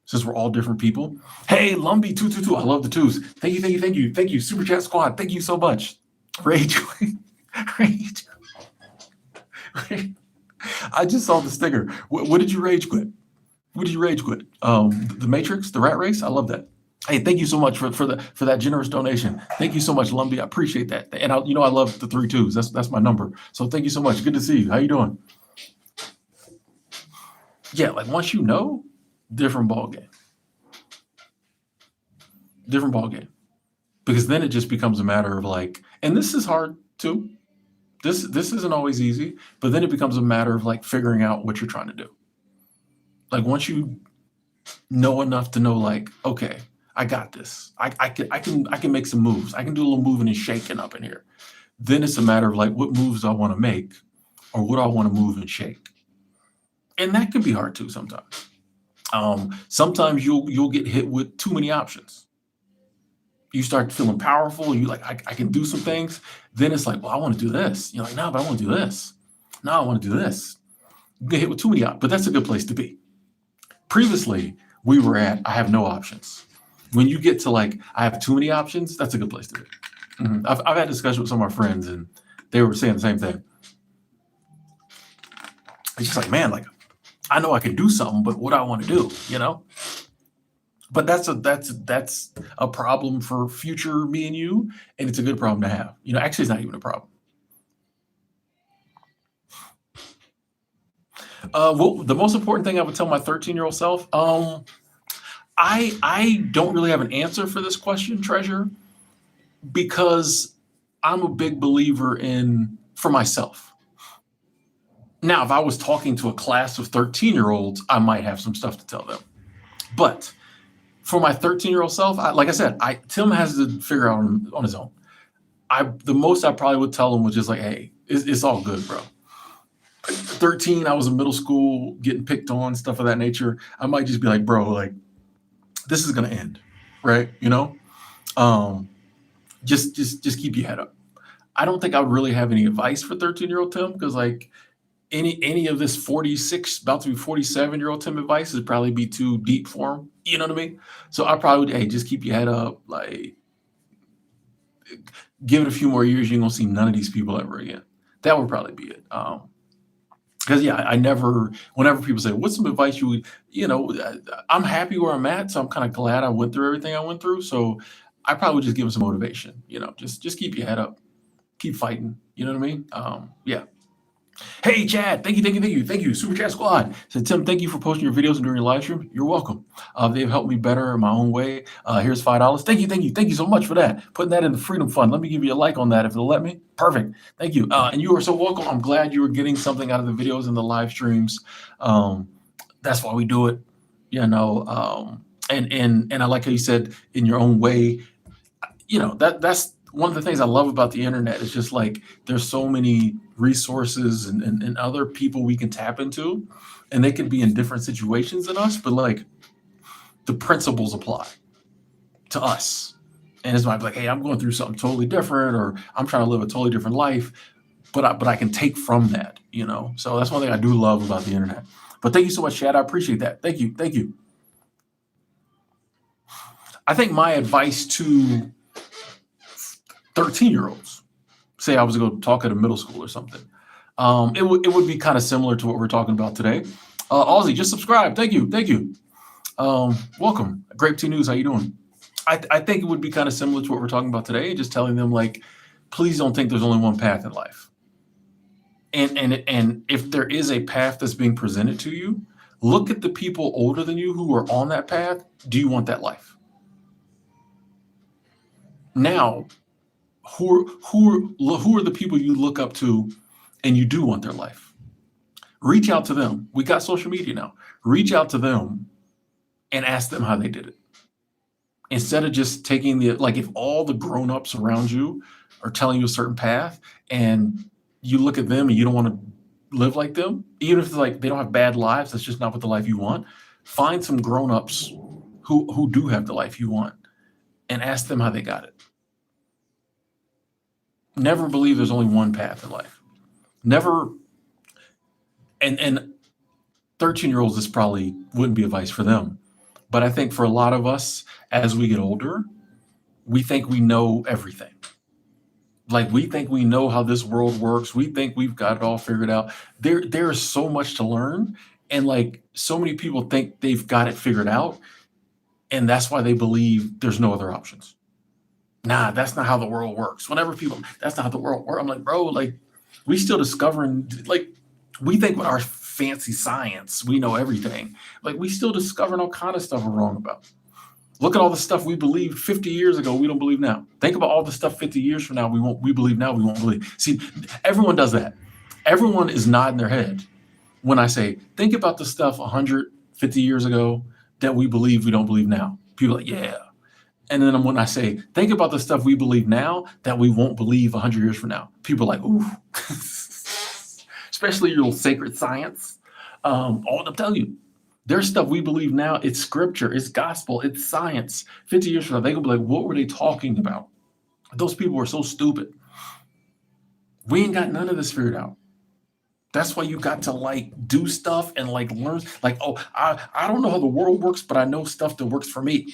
since we're all different people. Hey, Lumbee 222, I love the twos. Thank you. Super Chat Squad, thank you so much. Rage. I just saw the sticker. What did you rage quit? The Matrix, the Rat Race. I love that. Hey, thank you so much for that generous donation. Thank you so much, Lumbee. I appreciate that. And I love the 3 2s. That's my number. So thank you so much. Good to see you. How you doing? Yeah, like once you know, different ball game. Because then it just becomes a matter of like, and this is hard too. This isn't always easy, but then it becomes a matter of like figuring out what you're trying to do. Like once you know enough to know, like, okay, I got this. I can make some moves. I can do a little moving and shaking up in here. Then it's a matter of like, what moves do I want to make, or what do I want to move and shake? And that can be hard too sometimes. Sometimes you'll get hit with too many options. You start feeling powerful. You like, I can do some things. Then it's like, well, I want to do this. You're like, no, but I want to do this. No, I want to do this. You get hit with too many options, but that's a good place to be. Previously, we were at, I have no options. When you get to like, I have too many options, that's a good place to be. Mm-hmm. I've had discussions with some of my friends, and they were saying the same thing. It's just like, man, like, I know I can do something, but what do I want to do, But that's a problem for future me and you, and it's a good problem to have. Actually, it's not even a problem. Well, the most important thing I would tell my 13-year-old self, I don't really have an answer for this question, Treasure, because I'm a big believer for myself. Now, if I was talking to a class of 13-year-olds, I might have some stuff to tell them. But for my 13-year-old self, like I said, Tim has to figure out on his own. The most I probably would tell him was just like, hey, it's all good, bro. 13, I was in middle school, getting picked on, stuff of that nature. I might just be like, bro, like, this is gonna end, right? Just keep your head up. I don't think I would really have any advice for 13-year-old Tim, because like any of this 46, about to be 47-year-old Tim advice would probably be too deep for him. You know what I mean? So I probably would, hey, just keep your head up. Like, give it a few more years, you're gonna see none of these people ever again. That would probably be it. Because whenever people say, what's some advice you would, I'm happy where I'm at, so I'm kind of glad I went through everything I went through. So I probably would just give them some motivation, just keep your head up, keep fighting. You know what I mean? Yeah. Hey, Chad, thank you. Super Chat Squad said, Tim, thank you for posting your videos and doing your live stream. You're welcome. They've helped me better in my own way. Here's $5. Thank you so much for that. Putting that in the Freedom Fund. Let me give you a like on that if it'll let me. Perfect. Thank you. And you are so welcome. I'm glad you were getting something out of the videos and the live streams. That's why we do it, and I like how you said in your own way, that's one of the things I love about the internet. Is just like there's so many resources and other people we can tap into, and they can be in different situations than us, but like the principles apply to us. And it's like, hey, I'm going through something totally different, or I'm trying to live a totally different life, but I can take from that, So that's one thing I do love about the internet. But thank you so much, Chad. I appreciate that. Thank you. I think my advice to 13-year-olds, say I was going to talk at a middle school or something, it would be kind of similar to what we're talking about today. Aussie, just subscribe. Thank you. Welcome. Grape Tea News, how you doing? I think it would be kind of similar to what we're talking about today, just telling them, like, please don't think there's only one path in life. And if there is a path that's being presented to you, Look at the people older than you who are on that path. Do you want that life? Now, who are the people you look up to and you do want their life? Reach out to them. We got social media now. Reach out to them and ask them how they did it. Instead of just taking like if all the grown-ups around you are telling you a certain path and you look at them and you don't want to live like them, even if it's like they don't have bad lives, that's just not what the life you want. Find some grown-ups who do have the life you want and ask them how they got it. Never believe there's only one path in life. Never, and 13-year-olds, this probably wouldn't be advice for them. But I think for a lot of us, as we get older, we think we know everything. Like we think we know how this world works. We think we've got it all figured out. There is so much to learn. And like so many people think they've got it figured out. And that's why they believe there's no other options. Nah, that's not how the world works. Whenever people, that's not how the world works. I'm like, bro, like we still discovering, like we think with our fancy science, we know everything. Like we still discovering all kind of stuff we're wrong about. Look at all the stuff we believed 50 years ago, we don't believe now. Think about all the stuff 50 years from now, we believe now, we won't believe. See, everyone does that. Everyone is nodding their head when I say, think about the stuff 150 years ago that we believe we don't believe now. People are like, yeah. And then when I say, think about the stuff we believe now that we won't believe 100 years from now. People are like, ooh. Especially your sacred science. All to tell you, there's stuff we believe now. It's scripture, it's gospel, it's science. 50 years from now, they gonna be like, what were they talking about? Those people were so stupid. We ain't got none of this figured out. That's why you got to like do stuff and like learn. Like, oh, I don't know how the world works, but I know stuff that works for me.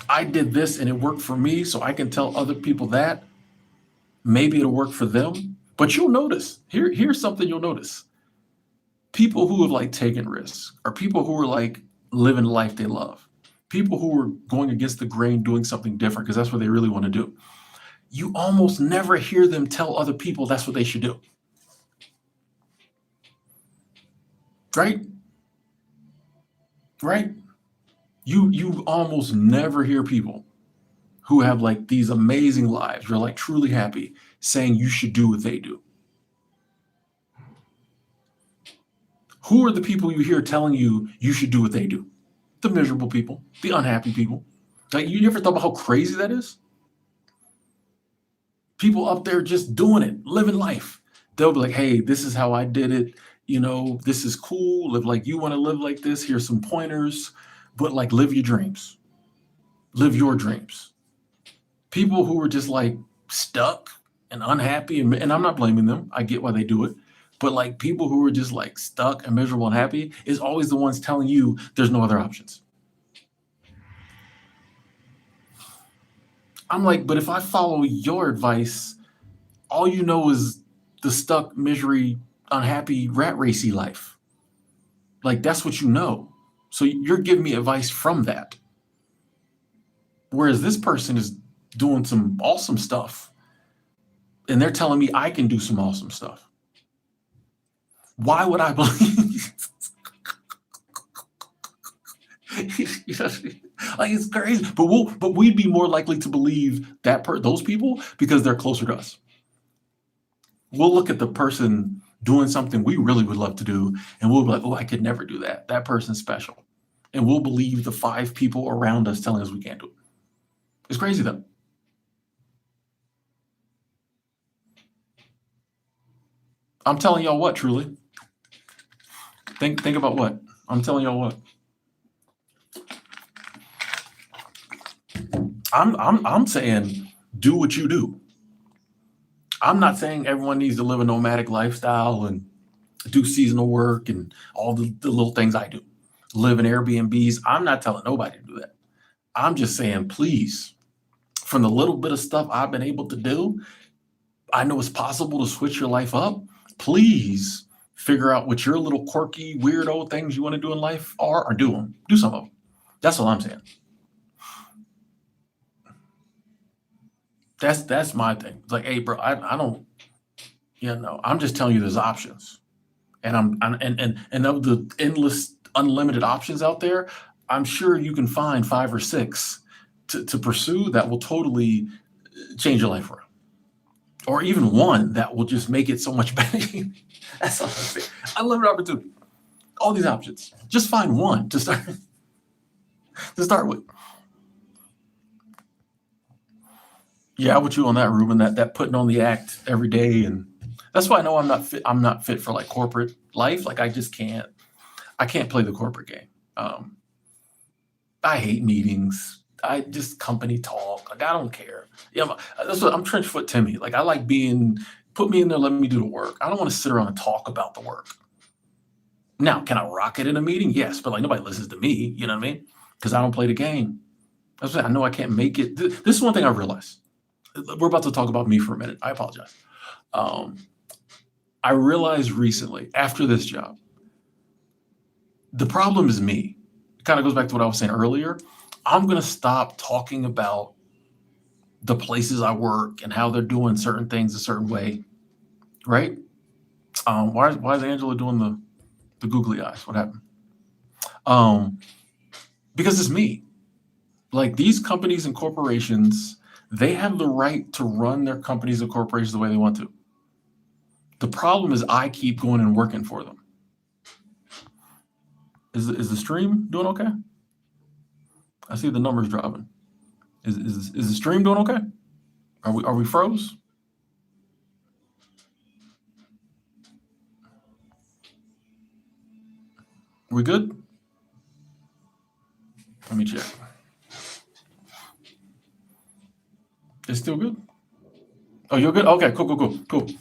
I did this and it worked for me, so I can tell other people that. Maybe it'll work for them. But you'll notice, here's something you'll notice. People who have like taken risks are people who are like living the life they love. People who are going against the grain, doing something different because that's what they really want to do. You almost never hear them tell other people that's what they should do. Right? Right? You almost never hear people who have like these amazing lives, they're like truly happy, saying you should do what they do. Who are the people you hear telling you you should do what they do? The miserable people, the unhappy people. Like you ever thought about how crazy that is? People up there just doing it, living life. They'll be like, hey, this is how I did it. You know, this is cool. Live like you want to live like this. Here's some pointers, but like live your dreams. Live your dreams. People who are just like stuck and unhappy, and I'm not blaming them. I get why they do it. But like people who are just like stuck and miserable and happy is always the ones telling you there's no other options. I'm like, but if I follow your advice, all you know is the stuck, misery, unhappy, rat racy life. Like that's what you know. So you're giving me advice from that. Whereas this person is doing some awesome stuff and they're telling me I can do some awesome stuff. Why would I believe? Like it's crazy, but we'd be more likely to believe those people because they're closer to us. We'll look at the person doing something we really would love to do, and we'll be like, "Oh, I could never do that. That person's special," and we'll believe the 5 people around us telling us we can't do it. It's crazy though. I'm telling y'all what, truly. Think about what I'm telling y'all what. I'm saying do what you do. I'm not saying everyone needs to live a nomadic lifestyle and do seasonal work and all the little things I do. Live in Airbnbs. I'm not telling nobody to do that. I'm just saying, please, from the little bit of stuff I've been able to do, I know it's possible to switch your life up. Please figure out what your little quirky, weirdo things you want to do in life are, or do them. Do some of them. That's all I'm saying. That's my thing. It's like, hey, bro, I don't, I'm just telling you there's options. And of the endless, unlimited options out there, I'm sure you can find 5 or 6 to pursue that will totally change your life around, or even one that will just make it so much better. That's all I'm saying. Unlimited opportunity, all these options. Just find one to start with. Yeah, with you on that, Ruben. That putting on the act every day, and that's why I know I'm not fit. I'm not fit for like corporate life. Like I just can't. I can't play the corporate game. Um, I hate meetings. I just company talk. Like I don't care. Yeah, that's what I'm trench foot Timmy. Like I like being put me in there, let me do the work. I don't want to sit around and talk about the work. Now, can I rock it in a meeting? Yes, but like nobody listens to me. You know what I mean? Because I don't play the game. That's what I know I can't make it. This is one thing I realized. We're about to talk about me for a minute. I apologize. Um, I realized recently after this job, the problem is me. It kind of goes back to what I was saying earlier. I'm going to stop talking about the places I work and how they're doing certain things a certain way, right? Why is Angela doing the googly eyes? What happened? Um, because it's me. Like these companies and corporations, they have the right to run their companies and corporations the way they want to. The problem is I keep going and working for them. Is the stream doing okay? I see the numbers dropping. Is the stream doing okay? Are we froze? We good? Let me check. It's still good. Oh, you're good. Okay, cool.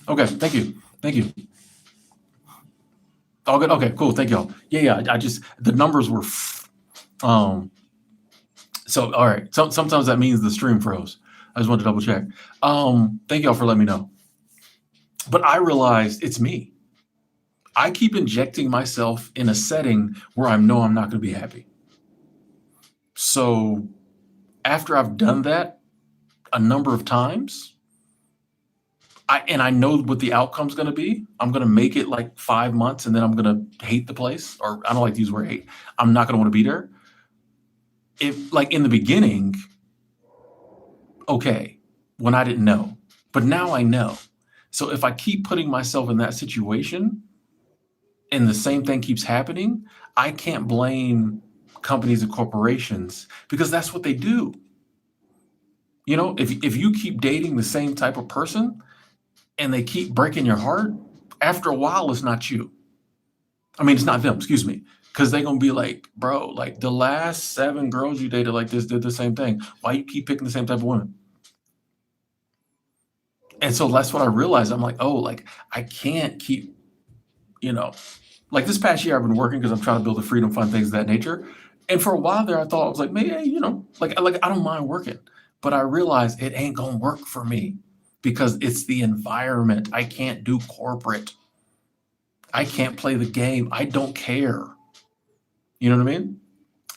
Okay, thank you. All good. Okay, cool. Thank y'all. Yeah. I just the numbers were. Um. So all right. Sometimes that means the stream froze. I just wanted to double check. Thank y'all for letting me know. But I realized it's me. I keep injecting myself in a setting where I know I'm not going to be happy. So after I've done that a number of times, I know what the outcome's going to be. I'm going to make it like 5 months, and then I'm going to hate the place. Or I don't like to use the word hate. I'm not going to want to be there. If like in the beginning, okay, when I didn't know, but now I know. So if I keep putting myself in that situation, and the same thing keeps happening, I can't blame companies and corporations because that's what they do. You know, if you keep dating the same type of person and they keep breaking your heart, after a while, it's not you. I mean, it's not them, excuse me. Because they're gonna be like, bro, like the last 7 girls you dated like this did the same thing. Why you keep picking the same type of women? And so that's what I realized. I'm like, oh, like I can't keep, you know, like this past year I've been working because I'm trying to build a freedom fund, things of that nature. And for a while there, I thought I was like, maybe, hey, like I don't mind working, but I realized it ain't gonna work for me because it's the environment. I can't do corporate. I can't play the game. I don't care. You know what I mean?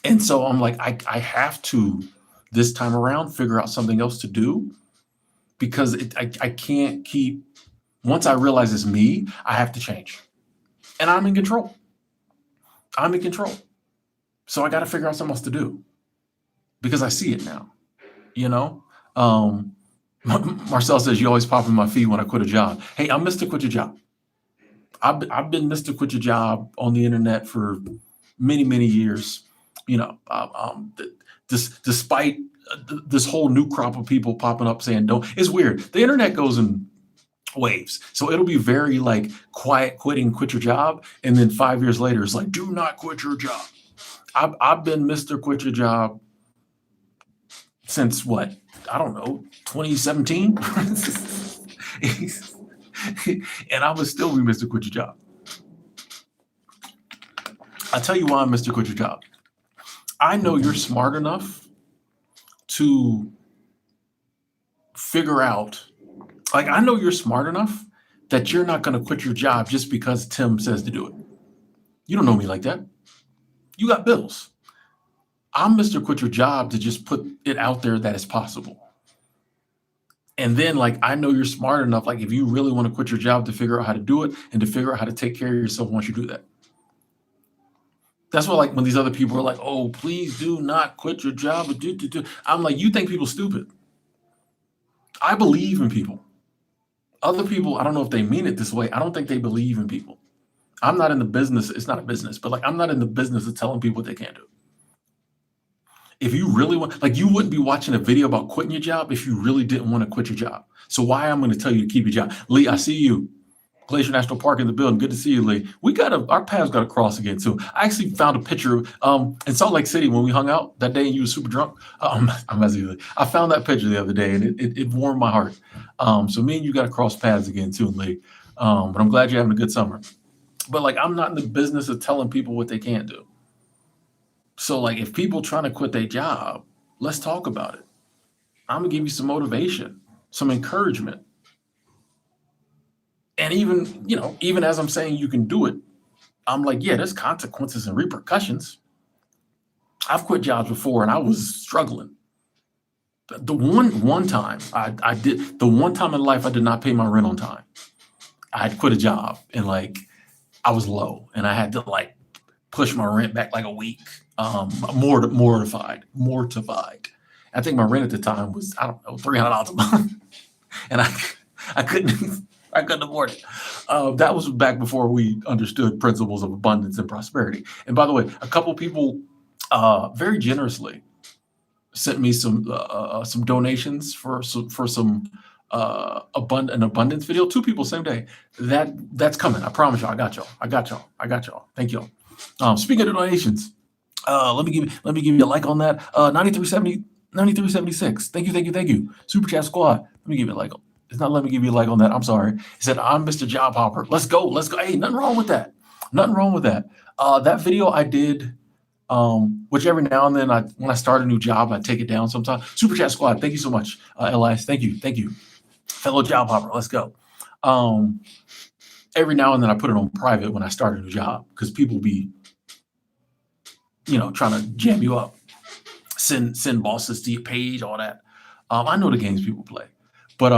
And so I'm like, I have to this time around figure out something else to do because I can't keep. Once I realize it's me, I have to change, and I'm in control. I'm in control. So I got to figure out something else to do because I see it now. You know, um, Marcel says you always pop in my feed when I quit a job. Hey, I'm Mr. Quit Your Job. I've been Mr. Quit Your Job on the internet for many years. You know, despite this whole new crop of people popping up saying don't. It's weird. The internet goes in waves, so it'll be very like quiet quitting, quit your job, and then 5 years later, it's like do not quit your job. I've been Mr. Quit Your Job since what? I don't know, 2017. And I would still be Mr. Quit Your Job. I'll tell you why I'm Mr. Quit Your Job. I know you're smart enough to figure out, like, I know you're smart enough that you're not going to quit your job just because Tim says to do it. You don't know me like that. You got bills. I'm Mr. Quit Your Job to just put it out there that it's possible. And then like I know you're smart enough, like if you really want to quit your job, to figure out how to do it and to figure out how to take care of yourself once you do that. That's why like when these other people are like, oh, please do not quit your job. I'm like, you think people stupid. I believe in people. Other people, I don't know if they mean it this way. I don't think they believe in people. I'm not in the business. It's not a business, but like I'm not in the business of telling people what they can't do. If you really want, like, you wouldn't be watching a video about quitting your job if you really didn't want to quit your job. So why I'm going to tell you to keep your job. Lee, I see you. Glacier National Park in the building. Good to see you, Lee. Our paths got to cross again too. I actually found a picture in Salt Lake City when we hung out that day and you were super drunk. I'm messing with you. I found that picture the other day and it warmed my heart. So me and you got to cross paths again too, Lee. But I'm glad you're having a good summer. But like, I'm not in the business of telling people what they can't do. So like, if people trying to quit their job, let's talk about it. I'm gonna give you some motivation, some encouragement. And even as I'm saying you can do it, I'm like, yeah, there's consequences and repercussions. I've quit jobs before and I was struggling. The one time I did, the one time in life I did not pay my rent on time. I had quit a job and like I was low and I had to like push my rent back like a week. Mortified. I think my rent at the time was, I don't know, $300 a month, and I couldn't afford it. That was back before we understood principles of abundance and prosperity. And by the way, a couple people very generously sent me some donations for some an abundance video. 2 people same day. That's coming. I promise y'all. I got y'all. Thank y'all. Speaking of donations, let me give you a like on that. 9376. Thank you. Super Chat Squad. Let me give you a like. It's not letting me give you a like on that. I'm sorry. It said, I'm Mr. Job Hopper. Let's go. Hey, nothing wrong with that. That video I did, which every now and then when I start a new job, I take it down sometimes. Super Chat Squad. Thank you so much. Elias. Thank you. Fellow Job Hopper. Let's go. Every now and then I put it on private when I start a new job because people be, trying to jam you up, send bosses to your page, all that. I know the games people play, but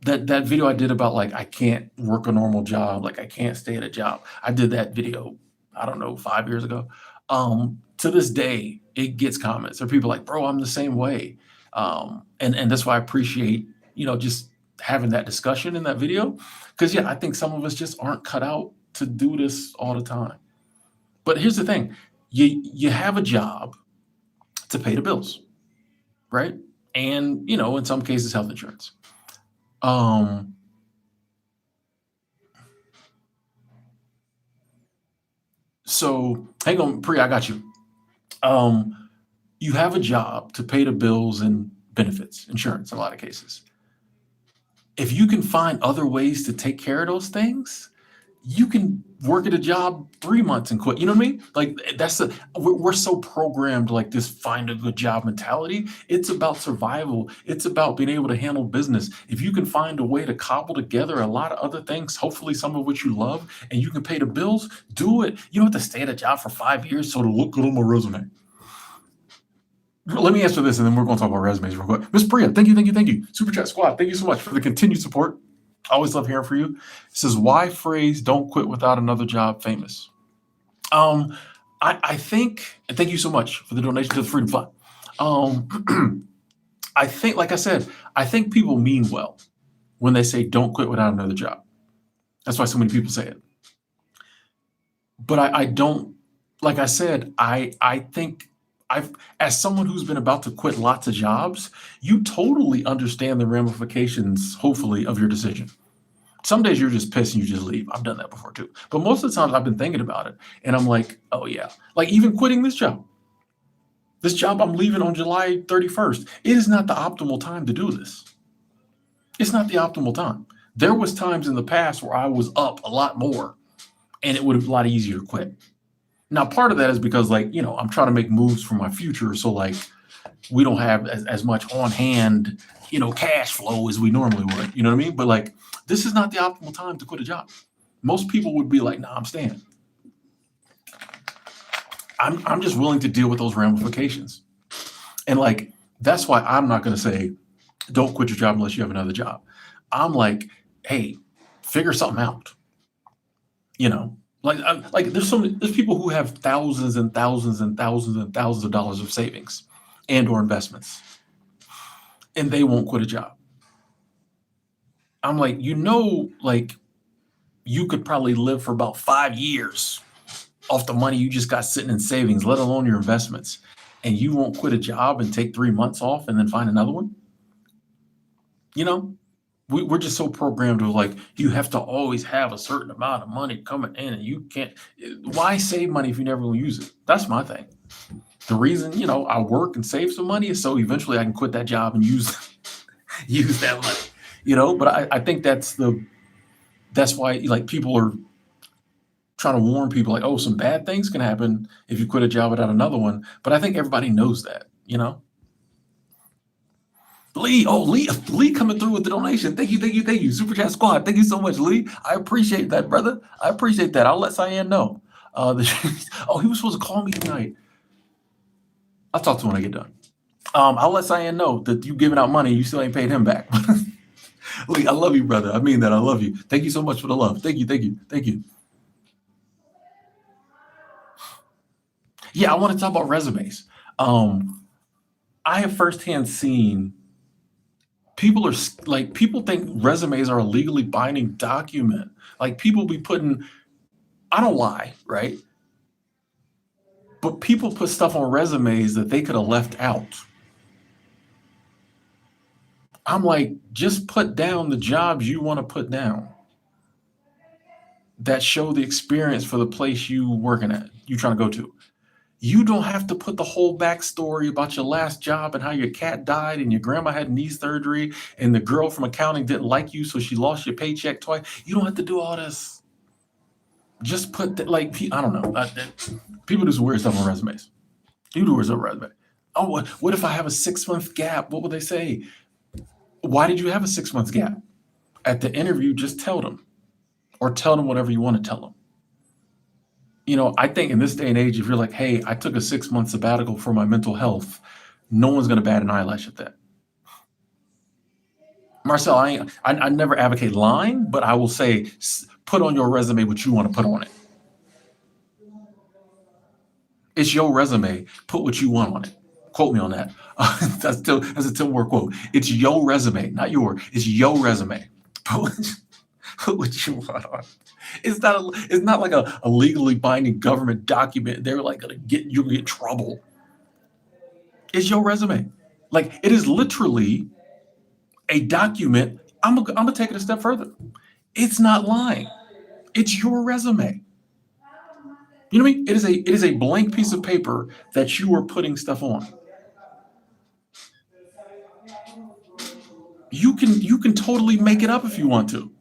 that video I did about like I can't work a normal job, like I can't stay at a job. I did that video, I don't know, 5 years ago. To this day, it gets comments. There are people like, bro, I'm the same way, and that's why I appreciate just having that discussion in that video, because I think some of us just aren't cut out to do this all the time. But here's the thing. You have a job to pay the bills, right? And, in some cases, health insurance. So hang on, Pri, I got you. You have a job to pay the bills and benefits, insurance in a lot of cases. If you can find other ways to take care of those things, you can work at a job 3 months and quit. You know what I mean? Like we're so programmed like this find a good job mentality. It's about survival. It's about being able to handle business. If you can find a way to cobble together a lot of other things, hopefully some of which you love, and you can pay the bills, do it. You don't have to stay at a job for 5 years so to look good on my resume. Let me answer this and then we're going to talk about resumes real quick. Miss Priya, thank you. Super Chat Squad, thank you so much for the continued support. I always love hearing from you. It says, why phrase don't quit without another job famous? I think, and thank you so much for the donation to the Freedom Fund. I think, like I said, I think people mean well when they say don't quit without another job. That's why so many people say it. But I don't, like I said, I think as someone who's been about to quit lots of jobs, you totally understand the ramifications, hopefully, of your decision. Some days you're just pissed and you just leave. I've done that before too. But most of the times I've been thinking about it and I'm like, oh yeah. Like even quitting this job I'm leaving on July 31st. It is not the optimal time to do this. It's not the optimal time. There was times in the past where I was up a lot more and it would have been a lot easier to quit. Now, part of that is because I'm trying to make moves for my future. So like, we don't have as much on hand, cash flow as we normally would, you know what I mean? But like, this is not the optimal time to quit a job. Most people would be like, nah, I'm staying. I'm just willing to deal with those ramifications. And like, that's why I'm not going to say Don't quit your job unless you have another job. I'm like, hey, figure something out. You know, like there's people who have thousands and thousands and thousands and thousands of dollars of savings and or investments, and they won't quit a job. I'm like, like you could probably live for about 5 years off the money you just got sitting in savings, let alone your investments, and you won't quit a job and take 3 months off and then find another one. You know, we're just so programmed with like you have to always have a certain amount of money coming in, and you can't. Why save money if you never will use it? That's my thing. The reason I work and save some money is so eventually I can quit that job and use use that money. But I think that's why like people are trying to warn people like, oh, some bad things can happen if you quit a job without another one. But I think everybody knows that. Lee coming through with the donation. Thank you. Super Chat Squad. Thank you so much, Lee. I appreciate that, brother. I appreciate that. I'll let Cyan know. He was supposed to call me tonight. I'll talk to him when I get done. I'll let Cyan know that you giving out money, you still ain't paid him back. Lee, I love you, brother. I mean that. I love you. Thank you so much for the love. Thank you. Yeah, I want to talk about resumes. I have firsthand seen people think resumes are a legally binding document. Like people be putting, I don't lie, right? But people put stuff on resumes that they could have left out. I'm like, just put down the jobs you want to put down that show the experience for the place you working at, you trying to go to. You don't have to put the whole backstory about your last job and how your cat died and your grandma had knee surgery and the girl from accounting didn't like you, so she lost your paycheck twice. You don't have to do all this. Just put that, like, I don't know. People do some weird stuff on resumes. You do weird stuff on resume. Oh, what if I have a 6-month gap? What would they say? Why did you have a 6-month gap? At the interview, just tell them. Or tell them whatever you want to tell them. I think in this day and age, if you're like, hey, I took a 6-month sabbatical for my mental health, no one's going to bat an eyelash at that. Marcel, I never advocate lying, but I will say, put on your resume what you want to put on it. It's your resume. Put what you want on it. Quote me on that. That's a Tim Moore quote. It's your resume, not yours. It's your resume. Put what you want on it. It's not like a legally binding government document. They're like gonna get you in trouble. It's your resume. Like it is literally a document. I'm gonna take it a step further. It's not lying. It's your resume. You know what I mean? It is a blank piece of paper that you are putting stuff on. You can totally make it up if you want to.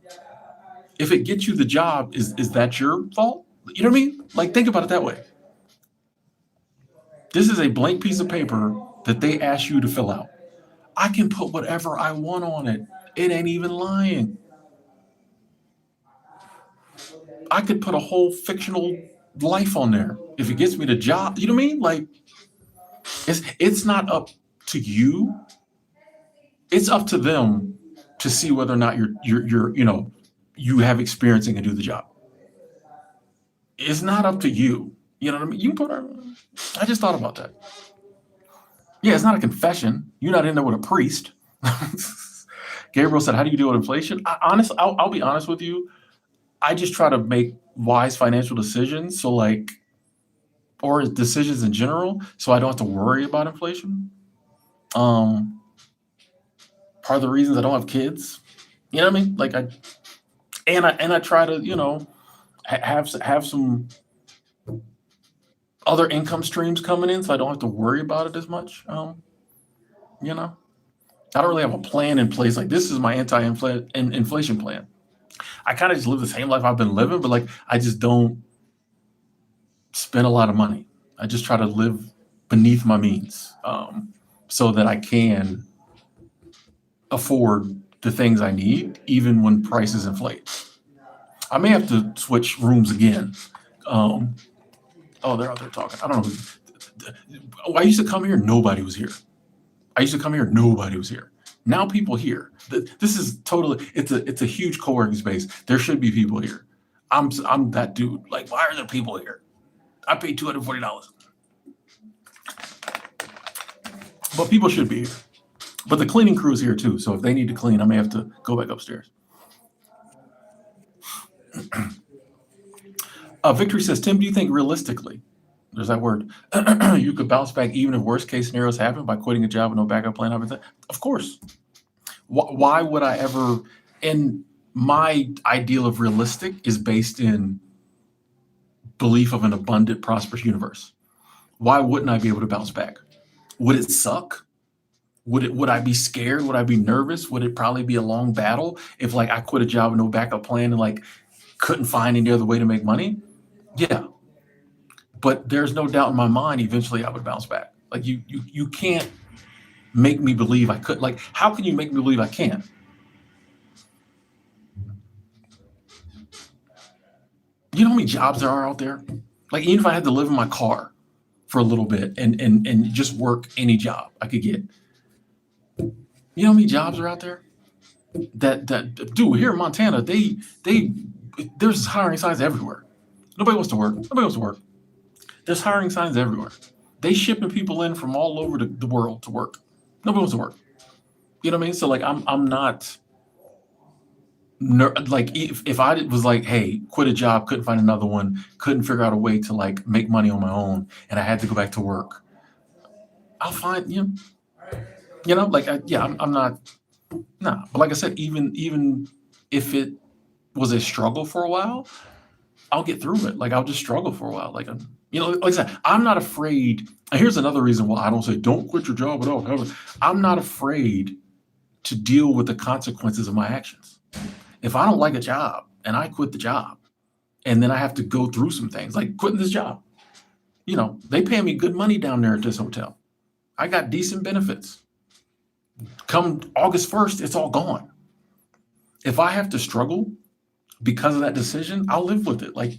If it gets you the job, is that your fault? You know what I mean? Like, think about it that way. This is a blank piece of paper that they ask you to fill out. I can put whatever I want on it. It ain't even lying. I could put a whole fictional life on there if it gets me the job. You know what I mean? Like, it's not up to you. It's up to them to see whether or not you have experience and can do the job. It's not up to you. You know what I mean? You can I just thought about that. Yeah, it's not a confession. You're not in there with a priest. Gabriel said, how do you deal with inflation? I'll be honest with you. I just try to make wise financial decisions. Or decisions in general, so I don't have to worry about inflation. Part of the reasons I don't have kids. You know what I mean? Like I try to, have some other income streams coming in, so I don't have to worry about it as much. I don't really have a plan in place. Like this is my anti-inflation plan. I kind of just live the same life I've been living, but I just don't spend a lot of money. I just try to live beneath my means, so that I can afford the things I need, even when prices inflate. I may have to switch rooms again. They're out there talking. I don't know. I used to come here, nobody was here. Now people here. This is totally. It's a huge co-working space. There should be people here. I'm that dude. Like, why are there people here? I paid $240, but people should be here. But the cleaning crew is here too. So if they need to clean, I may have to go back upstairs. Victory says, Tim, do you think realistically, there's that word, you could bounce back even if worst case scenarios happen by quitting a job with no backup plan? Of course. Why would I ever? And my ideal of realistic is based in belief of an abundant, prosperous universe. Why wouldn't I be able to bounce back? Would it suck? Would I be scared? Would I be nervous? Would it probably be a long battle if like I quit a job with no backup plan and like couldn't find any other way to make money? Yeah. But there's no doubt in my mind, eventually I would bounce back. Like you can't make me believe I could. Like, how can you make me believe I can't? You know how many jobs there are out there? Like, even if I had to live in my car for a little bit and just work any job I could get. You know how many jobs are out there? That dude, here in Montana, there's hiring signs everywhere. Nobody wants to work. Nobody wants to work. There's hiring signs everywhere. They shipping people in from all over the world to work. Nobody wants to work. You know what I mean? So like, I'm not like, if I was like, hey, quit a job, couldn't find another one, couldn't figure out a way to like make money on my own, and I had to go back to work, I'll find like I'm not. Nah, but like I said, even if it was a struggle for a while, I'll get through it. Like, I'll just struggle for a while. Like, like I said, I'm not afraid. And here's another reason why I don't say don't quit your job at all. I'm not afraid to deal with the consequences of my actions. If I don't like a job and I quit the job, and then I have to go through some things like quitting this job, they pay me good money down there at this hotel. I got decent benefits. Come August 1st, it's all gone. If I have to struggle because of that decision, I'll live with it. Like,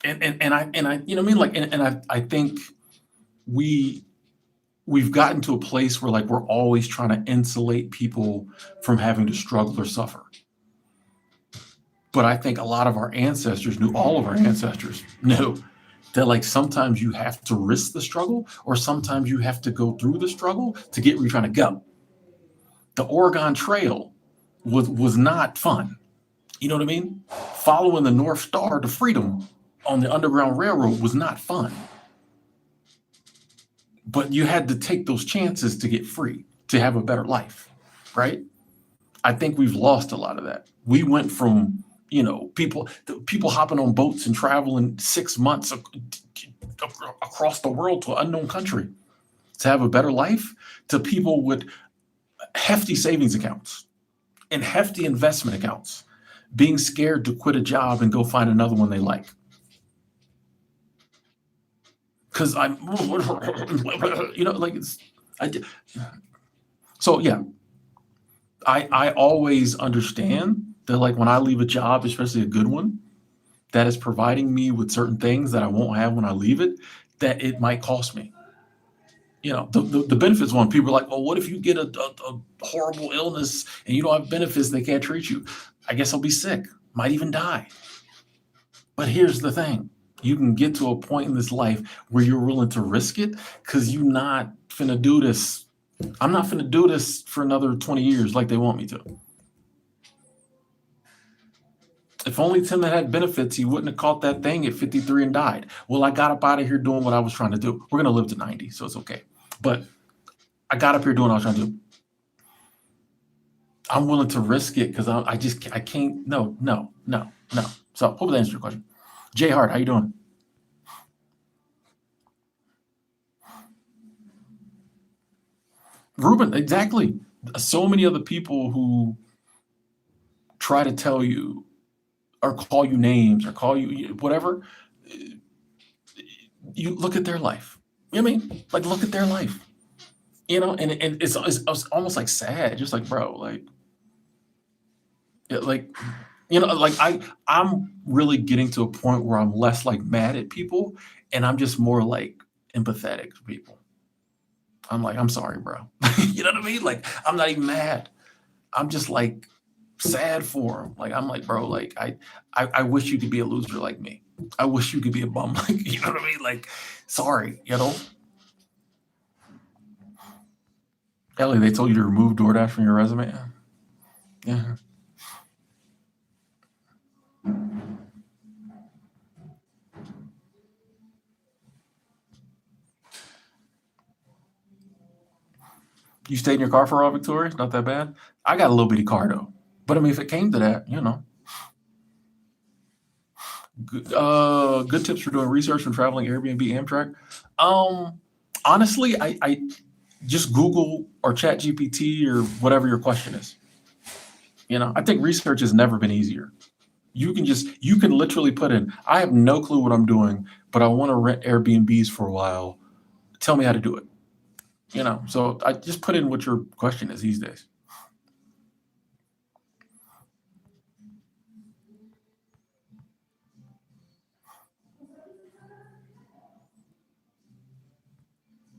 and I, you know what I mean? Like, and I think we've gotten to a place where like, we're always trying to insulate people from having to struggle or suffer. But I think a lot of our ancestors knew, all of our ancestors knew that like sometimes you have to risk the struggle, or sometimes you have to go through the struggle to get where you're trying to go. The Oregon Trail was not fun. You know what I mean? Following the North Star to freedom on the Underground Railroad was not fun. But you had to take those chances to get free, to have a better life, right? I think we've lost a lot of that. We went from people hopping on boats and traveling 6 months across the world to an unknown country to have a better life, to people with hefty savings accounts and hefty investment accounts being scared to quit a job and go find another one they like. Because so yeah, I always understand that like when I leave a job, especially a good one, that is providing me with certain things that I won't have when I leave it, that it might cost me. The benefits one, people are like, well, what if you get a horrible illness and you don't have benefits, they can't treat you? I guess I'll be sick, might even die. But here's the thing. You can get to a point in this life where you're willing to risk it, because you're not finna do this. I'm not finna do this for another 20 years like they want me to. If only Tim had benefits, he wouldn't have caught that thing at 53 and died. Well, I got up out of here doing what I was trying to do. We're going to live to 90, so it's okay. But I got up here doing what I was trying to do. I'm willing to risk it because I can't. No. So hope that answers your question. Jay Hart, how you doing? Ruben, exactly. So many other people who try to tell you or call you names or call you whatever, you look at their life. You know what I mean? Like, look at their life. And it's almost like sad, just like, bro, like, I'm really getting to a point where I'm less like mad at people, and I'm just more like empathetic to people. I'm like, I'm sorry, bro. You know what I mean? Like, I'm not even mad. I'm just like sad for him. Like, I'm like, bro, like, I wish you could be a loser like me. I wish you could be a bum. Like, you know what I mean? Like, sorry, you know? Ellie, they told you to remove DoorDash from your resume? Yeah. You stayed in your car for all, Victoria? Not that bad. I got a little bitty car though. But I mean, if it came to that, you know, good tips for doing research and traveling Airbnb, Amtrak. Um, honestly, I just Google or Chat GPT or whatever your question is. You know, I think research has never been easier. You can literally put in, I have no clue what I'm doing, but I want to rent Airbnbs for a while. Tell me how to do it. You know, so I just put in what your question is these days.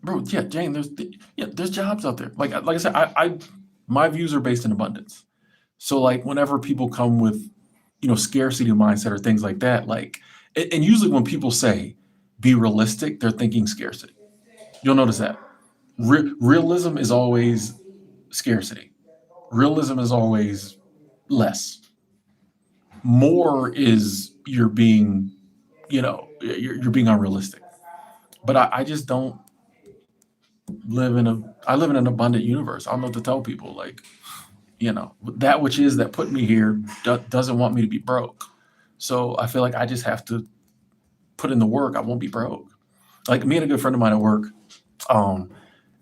Bro, yeah, Jane, there's jobs out there. Like I said, I my views are based in abundance. So like whenever people come with, you know, scarcity mindset or things like that, like and usually when people say be realistic, they're thinking scarcity. You'll notice that. Realism is always scarcity. Realism is always less. More is you're being, you know, you're being unrealistic. But I just don't I live in an abundant universe. I don't know what to tell people. Like, you know, that which is that put me here doesn't want me to be broke. So I feel like I just have to put in the work. I won't be broke. Like me and a good friend of mine at work, um,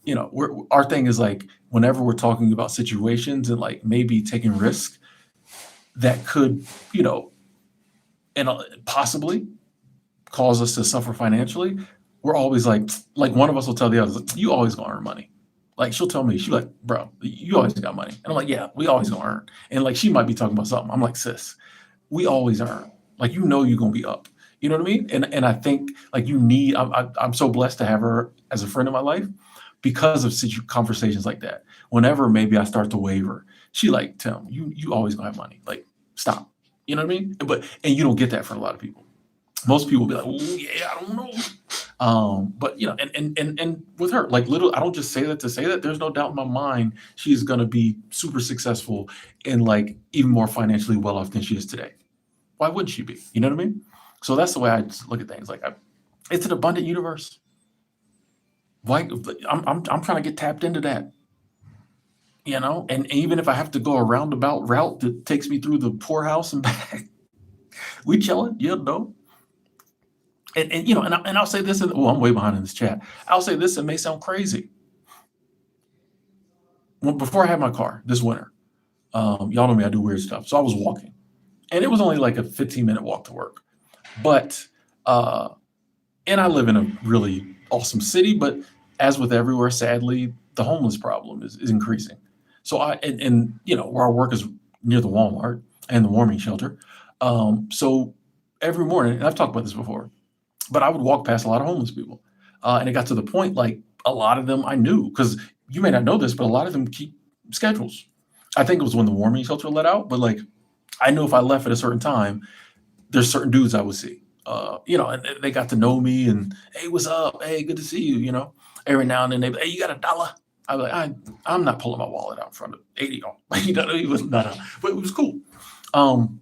you know, our thing is like whenever we're talking about situations and like maybe taking risk that could, you know, and possibly cause us to suffer financially, we're always like one of us will tell the other, you always gonna earn money. Like she'll tell me, she's like, bro, you always got money. And I'm like, yeah, we always gonna earn. And like she might be talking about something. I'm like, sis, we always earn. Like you know you're gonna be up. You know what I mean? And I think like you need. I'm so blessed to have her as a friend in my life because of conversations like that. Whenever maybe I start to waver, she like, Tim, you always gonna have money. Like stop. You know what I mean? And you don't get that from a lot of people. Most people be like, oh yeah, I don't know. But you know, and with her, like little, I don't just say that to say that. There's no doubt in my mind she's gonna be super successful and like even more financially well off than she is today. Why wouldn't she be? You know what I mean? So that's the way I just look at things. Like it's an abundant universe. Why I'm trying to get tapped into that. You know, and even if I have to go a roundabout route that takes me through the poorhouse and back, we chilling. You know, and you know, and I'll say this. Oh, I'm way behind in this chat. I'll say this. It may sound crazy. Well, before I had my car this winter, y'all know me. I do weird stuff. So I was walking, and it was only like a 15-minute walk to work. But and I live in a really awesome city. But as with everywhere, sadly, the homeless problem is increasing. So and you know where I work is near the Walmart and the warming shelter. So every morning, and I've talked about this before, but I would walk past a lot of homeless people. And it got to the point like a lot of them I knew because you may not know this, but a lot of them keep schedules. I think it was when the warming shelter let out, but like I knew if I left at a certain time, there's certain dudes I would see. You know, and they got to know me and hey, what's up? Hey, good to see you. You know, every now and then they, hey, you got $1? I'm like, I'm not pulling my wallet out in front of 80 y'all. You know, it was not, but it was cool. Um,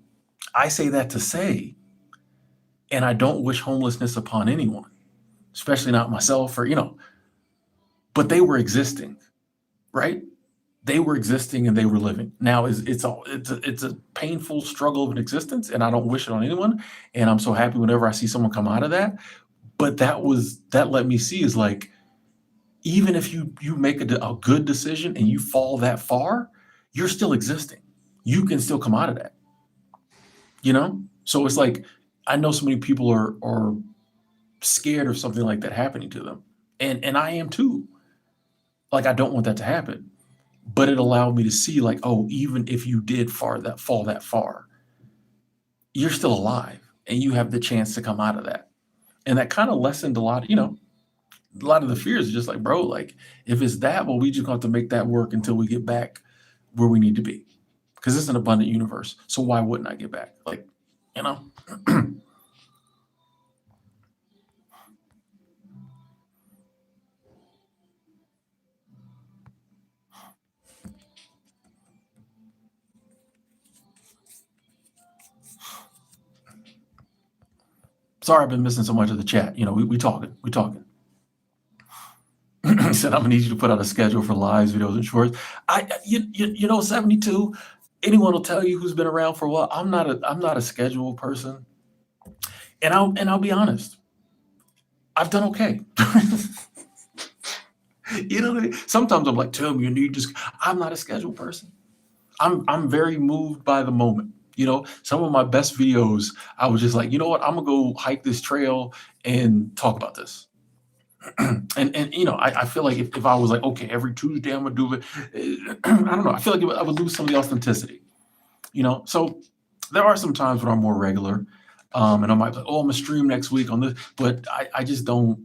I say that to say, and I don't wish homelessness upon anyone, especially not myself or, you know, but they were existing, right? They were existing and they were living. Now it's a painful struggle of an existence, and I don't wish it on anyone. And I'm so happy whenever I see someone come out of that. But that let me see is like even if you make a good decision and you fall that far, you're still existing. You can still come out of that, you know? So it's like I know so many people are scared of something like that happening to them. And I am too. Like I don't want that to happen. But it allowed me to see like, oh, even if you did fall that far, you're still alive and you have the chance to come out of that. And that kind of lessened a lot, you know, a lot of the fears are just like, bro, like if it's that, well, we just got to make that work until we get back where we need to be. Because it's an abundant universe. So why wouldn't I get back? Like, you know? Sorry, I've been missing so much of the chat. You know, we talking. He said, I'm gonna need you to put out a schedule for lives, videos, and shorts. You know, 72. Anyone will tell you who's been around for a while. I'm not a schedule person, and I'll be honest. I've done okay. You know what I mean? Sometimes I'm like, Tim, you need just. I'm not a schedule person. I'm very moved by the moment. You know, some of my best videos, I was just like, you know what, I'm gonna go hike this trail and talk about this. And you know, I feel like if I was like, okay, every Tuesday I'm gonna do it, I don't know. I feel like I would lose some of the authenticity. You know, so there are some times when I'm more regular, and I might be like, oh, I'm gonna stream next week on this, but I just don't.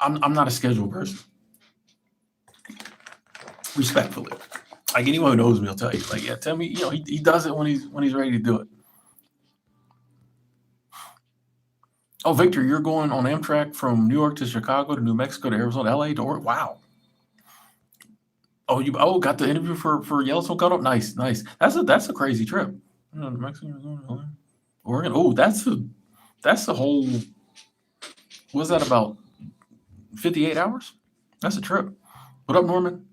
I'm not a schedule person. Respectfully, like anyone who knows me will tell you, like, yeah, tell me, you know, he does it when he's ready to do it. Oh, Victor, you're going on Amtrak from New York to Chicago to New Mexico to Arizona, LA to Oregon. Wow. Oh, you got the interview for Yellowstone Cutoff. Nice, nice. That's a crazy trip. New Mexico, Arizona, Oregon. Oh, that's the whole. What's that about? 58 hours. That's a trip. What up, Norman?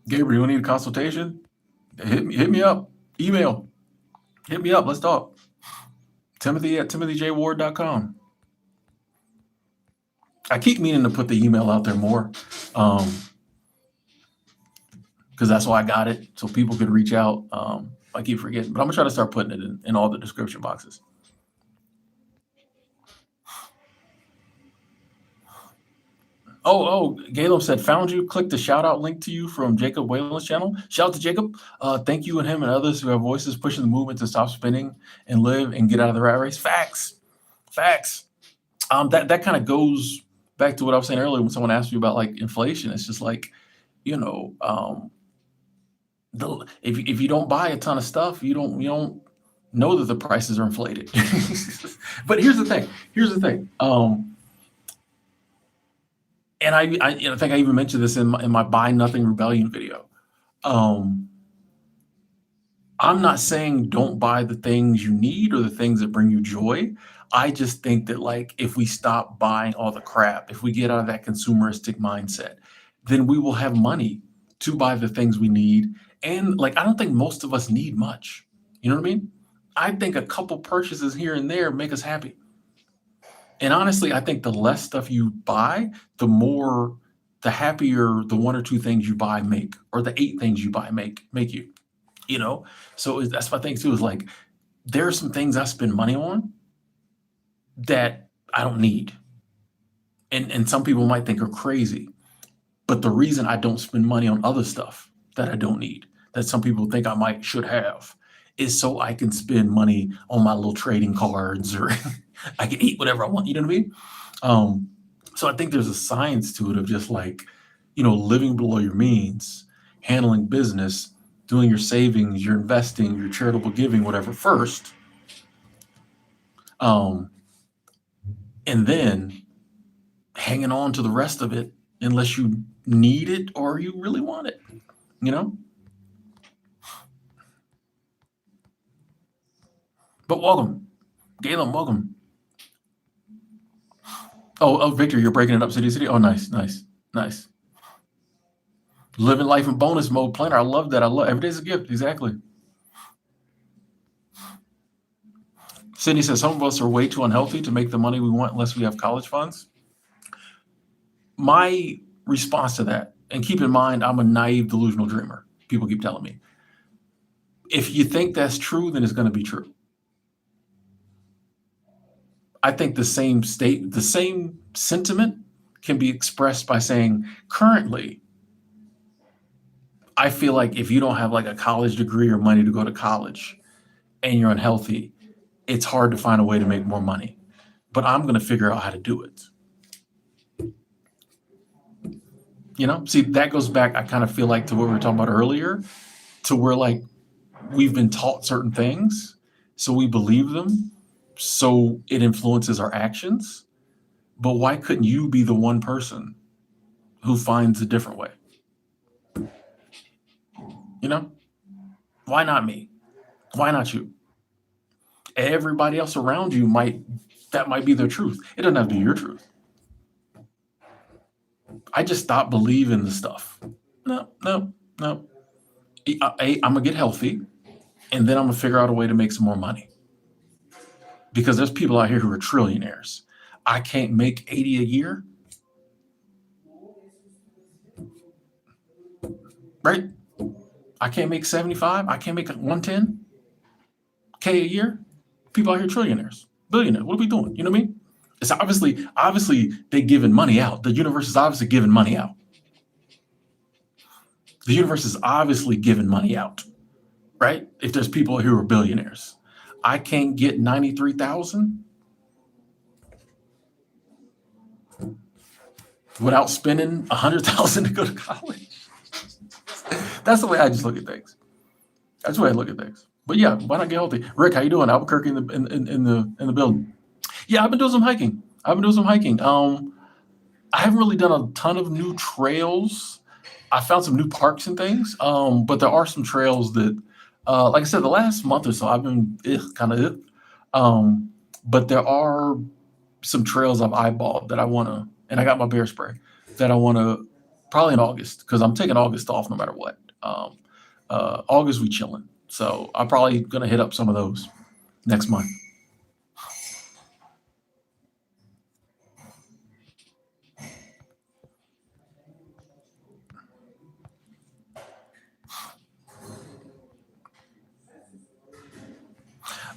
Gabriel, you need a consultation? Hit me up. Email. Hit me up. Let's talk. Timothy at timothyjward.com. I keep meaning to put the email out there more, because that's why I got it, so people could reach out. I keep forgetting, but I'm gonna try to start putting it in all the description boxes. Oh, Galem said, found you. Click the shout out link to you from Jacob Whalen's channel. Shout out to Jacob. Thank you and him and others who have voices pushing the movement to stop spinning and live and get out of the rat race. Facts. That kind of goes back to what I was saying earlier when someone asked me about like inflation. It's just like, you know, if you don't buy a ton of stuff, you don't know that the prices are inflated. But here's the thing. And I think I even mentioned this in my Buy Nothing Rebellion video. I'm not saying don't buy the things you need or the things that bring you joy. I just think that like if we stop buying all the crap, if we get out of that consumeristic mindset, then we will have money to buy the things we need. And like I don't think most of us need much. You know what I mean? I think a couple purchases here and there make us happy. And honestly, I think the less stuff you buy, the happier the one or two things you buy make, or the 8 things you buy make you. You know, so that's my thing too. Is like there are some things I spend money on that I don't need, and some people might think are crazy. But the reason I don't spend money on other stuff that I don't need, that some people think I might should have, is so I can spend money on my little trading cards or I can eat whatever I want. You know what I mean? So I think there's a science to it of just like, you know, living below your means, handling business, doing your savings, your investing, your charitable giving, whatever first. Um, and then hanging on to the rest of it unless you need it or you really want it, you know? But welcome. Galen, welcome. Oh, Victor, you're breaking it up city to city. Oh, nice. Living life in bonus mode planner. I love that. Every day's a gift. Exactly. Sydney says some of us are way too unhealthy to make the money we want unless we have college funds. My response to that, and keep in mind, I'm a naive, delusional dreamer. People keep telling me. If you think that's true, then it's going to be true. I think the same sentiment can be expressed by saying, currently, I feel like if you don't have like a college degree or money to go to college and you're unhealthy, it's hard to find a way to make more money. But I'm going to figure out how to do it. See, that goes back, I kind of feel like, to what we were talking about earlier, to where like we've been taught certain things, so we believe them, so it influences our actions. But why couldn't you be the one person who finds a different way? Why not me? Why not you? Everybody else around you that might be their truth. It doesn't have to be your truth. I just stopped believing the stuff. No. I'm gonna get healthy, and then I'm gonna figure out a way to make some more money. Because there's people out here who are trillionaires. I can't make 80 a year. Right? I can't make 75. I can't make 110K a year. People out here trillionaires, billionaires. What are we doing? You know what I mean? It's obviously they giving money out. The universe is obviously giving money out. The universe is obviously giving money out, right? If there's people who are billionaires, I can't get 93,000 without spending 100,000 to go to college. That's the way I just look at things. That's the way I look at things. But yeah, why not get healthy? Rick, how you doing? Albuquerque in the building. Yeah, I've been doing some hiking. I haven't really done a ton of new trails. I found some new parks and things. But there are some trails that, like I said, the last month or so, I've been kind of. But there are some trails I've eyeballed that I want to, and I got my bear spray that I want to, probably in August, because I'm taking August off no matter what. August we chilling. So I'm probably going to hit up some of those next month.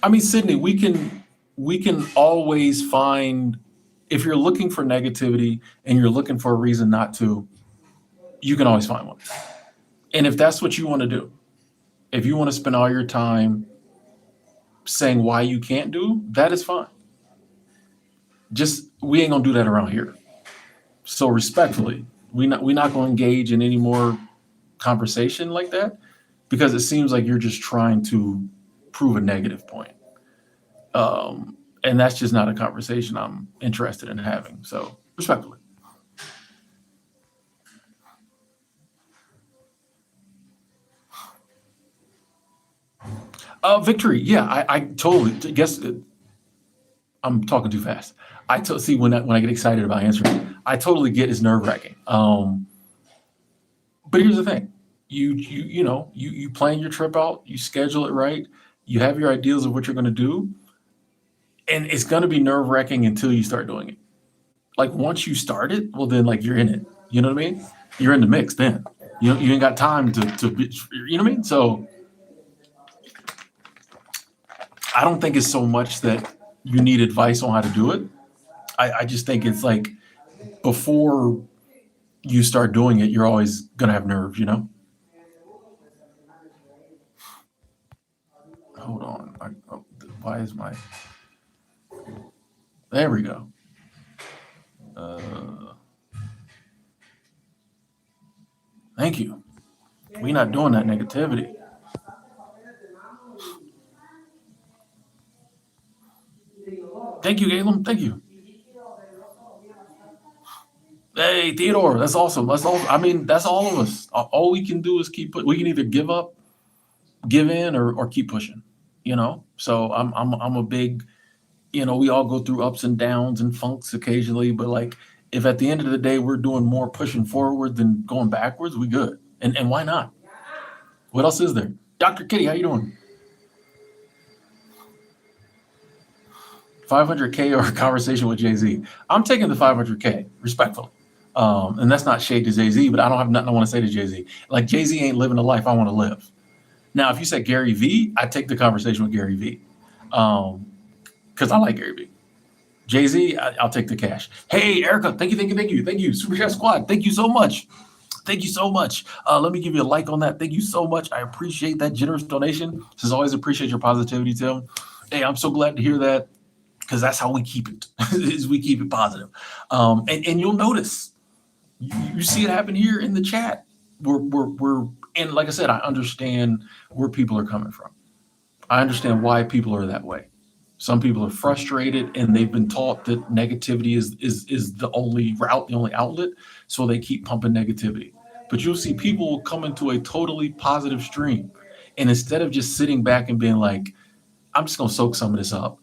I mean, Sydney, we can always find, if you're looking for negativity and you're looking for a reason not to, you can always find one. And if that's what you want to do, if you want to spend all your time saying why you can't do, that is fine. Just, we ain't gonna do that around here. So respectfully, we not going to engage in any more conversation like that, because it seems like you're just trying to prove a negative point. And that's just not a conversation I'm interested in having. So respectfully. Victory. Yeah, I totally guess I'm talking too fast. See when I get excited about answering, I totally get it's nerve wracking. But here's the thing: you plan your trip out, you schedule it right, you have your ideas of what you're going to do, and it's going to be nerve wracking until you start doing it. Like once you start it, well then like you're in it. You know what I mean? You're in the mix then. You ain't got time to be, you know what I mean? So I don't think it's so much that you need advice on how to do it. I just think it's like before you start doing it, you're always going to have nerves, Hold on. Why is my... There we go. Thank you. We're not doing that negativity. Thank you, Galen. Thank you. Hey, Theodore, that's awesome. That's all. I mean, that's all of us. All we can do is we can either give up, give in, or keep pushing. So I'm a big, we all go through ups and downs and funks occasionally, but like if at the end of the day we're doing more pushing forward than going backwards, we good. And why not? What else is there? Dr. Kitty, how you doing? 500K or a conversation with Jay-Z. I'm taking the 500K, respectfully. And that's not shade to Jay-Z, but I don't have nothing I want to say to Jay-Z. Like Jay-Z ain't living the life I want to live. Now, if you said Gary Vee, I'd take the conversation with Gary Vee. Because I like Gary Vee. Jay-Z, I'll take the cash. Hey, Erica, thank you. Super Chat Squad, thank you so much. Thank you so much. Let me give you a like on that. Thank you so much. I appreciate that generous donation. As always, appreciate your positivity, Tim. Hey, I'm so glad to hear that because that's how we keep it. Is we keep it positive. And you'll notice you see it happen here in the chat. We're and like I said, I understand where people are coming from. I understand why people are that way. Some people are frustrated and they've been taught that negativity is the only route, the only outlet, so they keep pumping negativity. But you'll see people come into a totally positive stream, and instead of just sitting back and being like, "I'm just gonna soak some of this up,"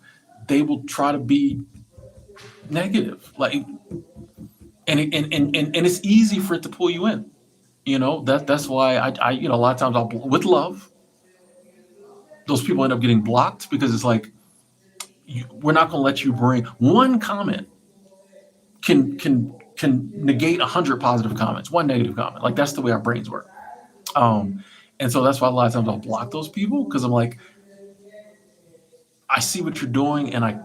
they will try to be negative. Like, and it's easy for it to pull you in. That's why a lot of times I'll with love, those people end up getting blocked because it's like we're not going to let you bring one comment can negate 100 positive comments, one negative comment. Like that's the way our brains work. And so that's why a lot of times I'll block those people because I'm like, I see what you're doing, and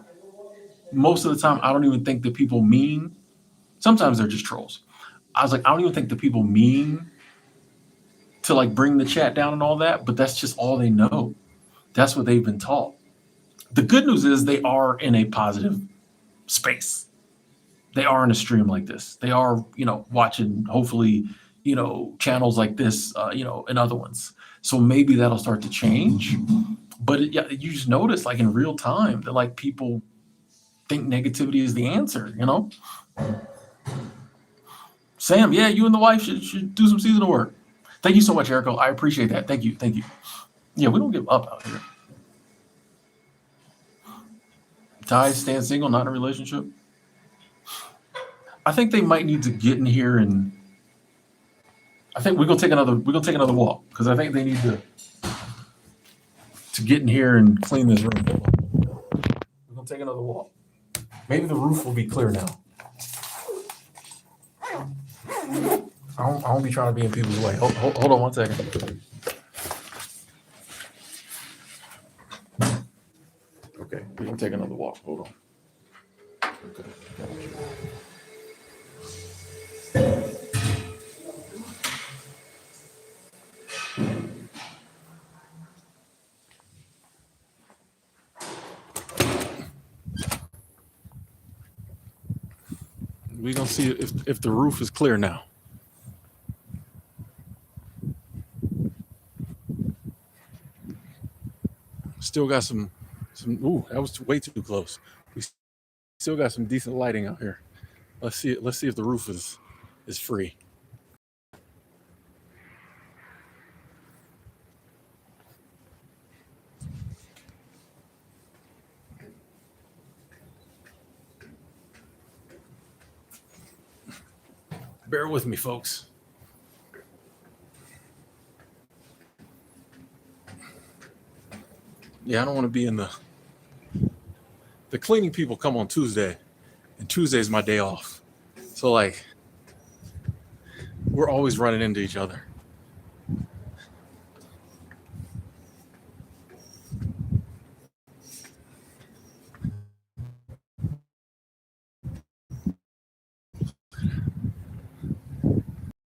most of the time I don't even think that people mean. Sometimes they're just trolls. I was like, I don't even think that people mean to like bring the chat down and all that, but that's just all they know. That's what they've been taught. The good news is they are in a positive space. They are in a stream like this. They are, watching hopefully, channels like this, and other ones. So maybe that'll start to change. But yeah, you just notice like in real time that like people think negativity is the answer, Sam, yeah, you and the wife should do some seasonal work. Thank you so much, Erico. I appreciate that. Thank you. Thank you. Yeah, we don't give up out here. Ty, stand single, not in a relationship. I think they might need to get in here, and I think we're gonna take another walk because I think they need to get in here and clean this room. We're gonna take another walk. Maybe the roof will be clear now. I don't be trying to be in people's way. Hold on one second. Okay, we can take another walk. Hold on. Okay. We're gonna see if the roof is clear now. Still got some. Ooh, that was way too close. We still got some decent lighting out here. Let's see if the roof is free. Bear with me, folks. Yeah, I don't want to be in the cleaning people come on Tuesday, and Tuesday's my day off. So like we're always running into each other.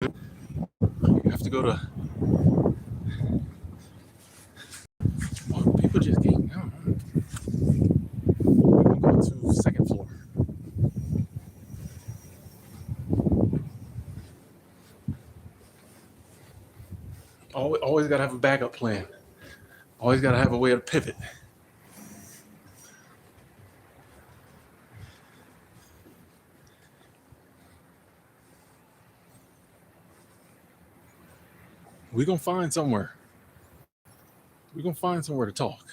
You have to go to people just getting go to second floor. Always got to have a backup plan. Always got to have a way to pivot. We're going to find somewhere. We're going to find somewhere to talk.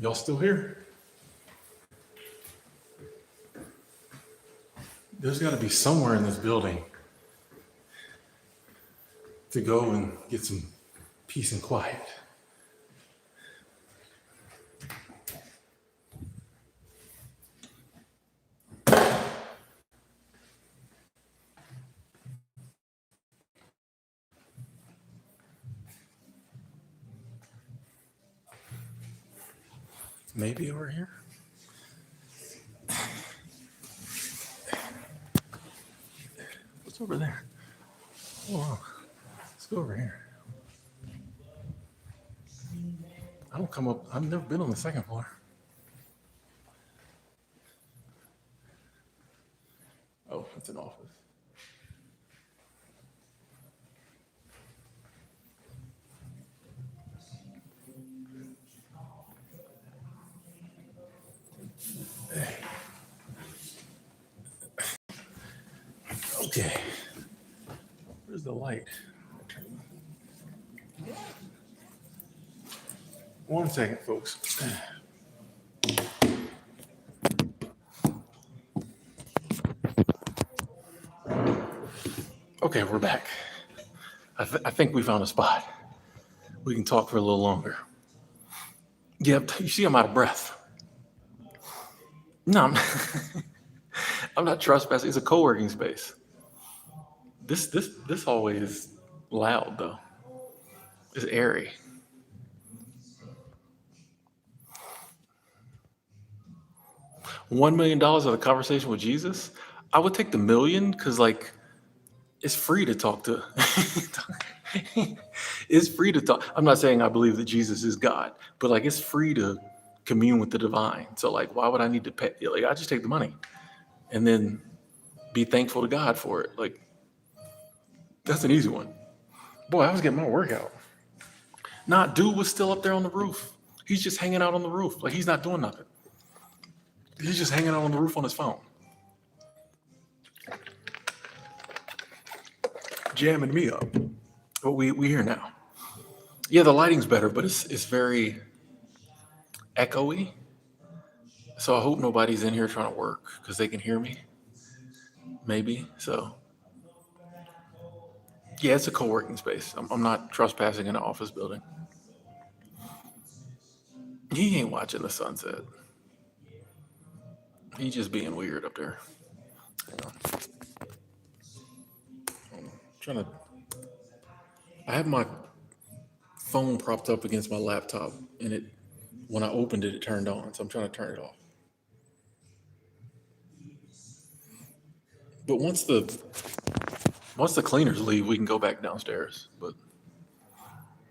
Y'all still here? There's got to be somewhere in this building to go and get some peace and quiet. Maybe over here. What's over there? Oh, wow. Let's go over here. I don't come up. I've never been on the second floor. Oh, it's an office. Okay. Where's the light? One second, folks. Okay, we're back. I think we found a spot. We can talk for a little longer. Yep, you see, I'm out of breath. No, I'm not trespassing. It's a co-working space. This hallway is loud though. It's airy. $1 million of a conversation with Jesus. I would take the million because like it's free to talk to. It's free to talk. I'm not saying I believe that Jesus is God, but like it's free to commune with the divine. So like, why would I need to pay? Like, I just take the money and then be thankful to God for it. Like, that's an easy one. Boy, I was getting my workout. Nah, dude was still up there on the roof. He's just hanging out on the roof. Like, he's not doing nothing. He's just hanging out on the roof on his phone. Jamming me up. But we here now. Yeah, the lighting's better, but it's very echoey. So I hope nobody's in here trying to work because they can hear me. Maybe. So yeah, it's a co-working space. I'm not trespassing in an office building. He ain't watching the sunset. He's just being weird up there. Hang on. I'm trying to. I have my phone propped up against my laptop, and when I opened it, it turned on. So I'm trying to turn it off. But once the cleaners leave, we can go back downstairs. But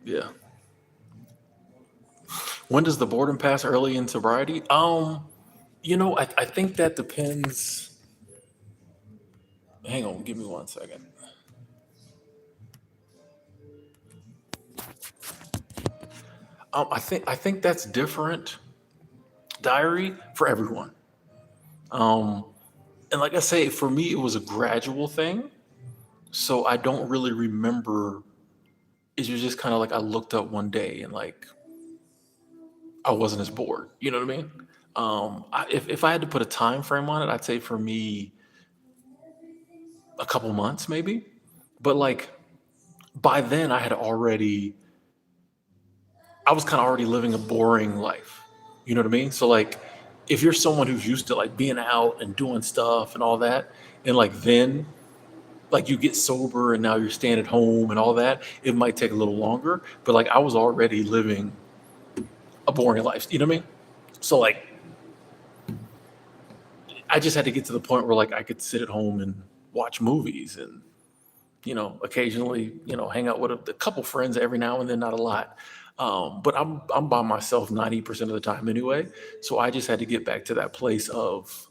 yeah. When does the boredom pass early in sobriety? I think that depends. Hang on, give me 1 second. I think that's different, diary, for everyone. Um, and like I say, for me, it was a gradual thing. So I don't really remember. It was just kind of like I looked up one day and like I wasn't as bored. You know what I mean? If I had to put a time frame on it, I'd say for me a couple months maybe. But like by then I was kind of already living a boring life. You know what I mean? So like if you're someone who's used to like being out and doing stuff and all that, and like then like you get sober and now you're staying at home and all that, it might take a little longer. But like I was already living a boring life. You know what I mean? So like I just had to get to the point where like I could sit at home and watch movies and occasionally hang out with a couple friends every now and then, not a lot. But I'm by myself 90% of the time anyway. So I just had to get back to that place of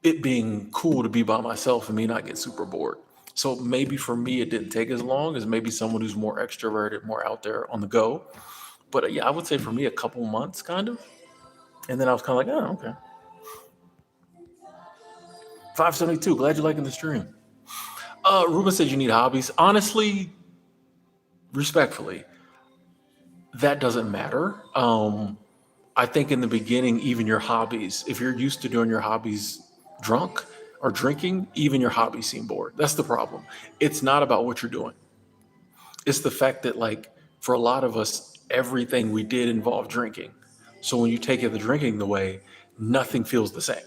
it being cool to be by myself and me not get super bored. So maybe for me it didn't take as long as maybe someone who's more extroverted, more out there on the go. But yeah, I would say for me a couple months kind of. And then I was kind of like, oh, okay. 572, glad you're liking the stream. Ruben said you need hobbies. Honestly, respectfully, that doesn't matter. I think in the beginning, even your hobbies, if you're used to doing your hobbies drunk or drinking, even your hobbies seem bored. That's the problem. It's not about what you're doing. It's the fact that like for a lot of us, everything we did involved drinking. So when you take the drinking away, nothing feels the same.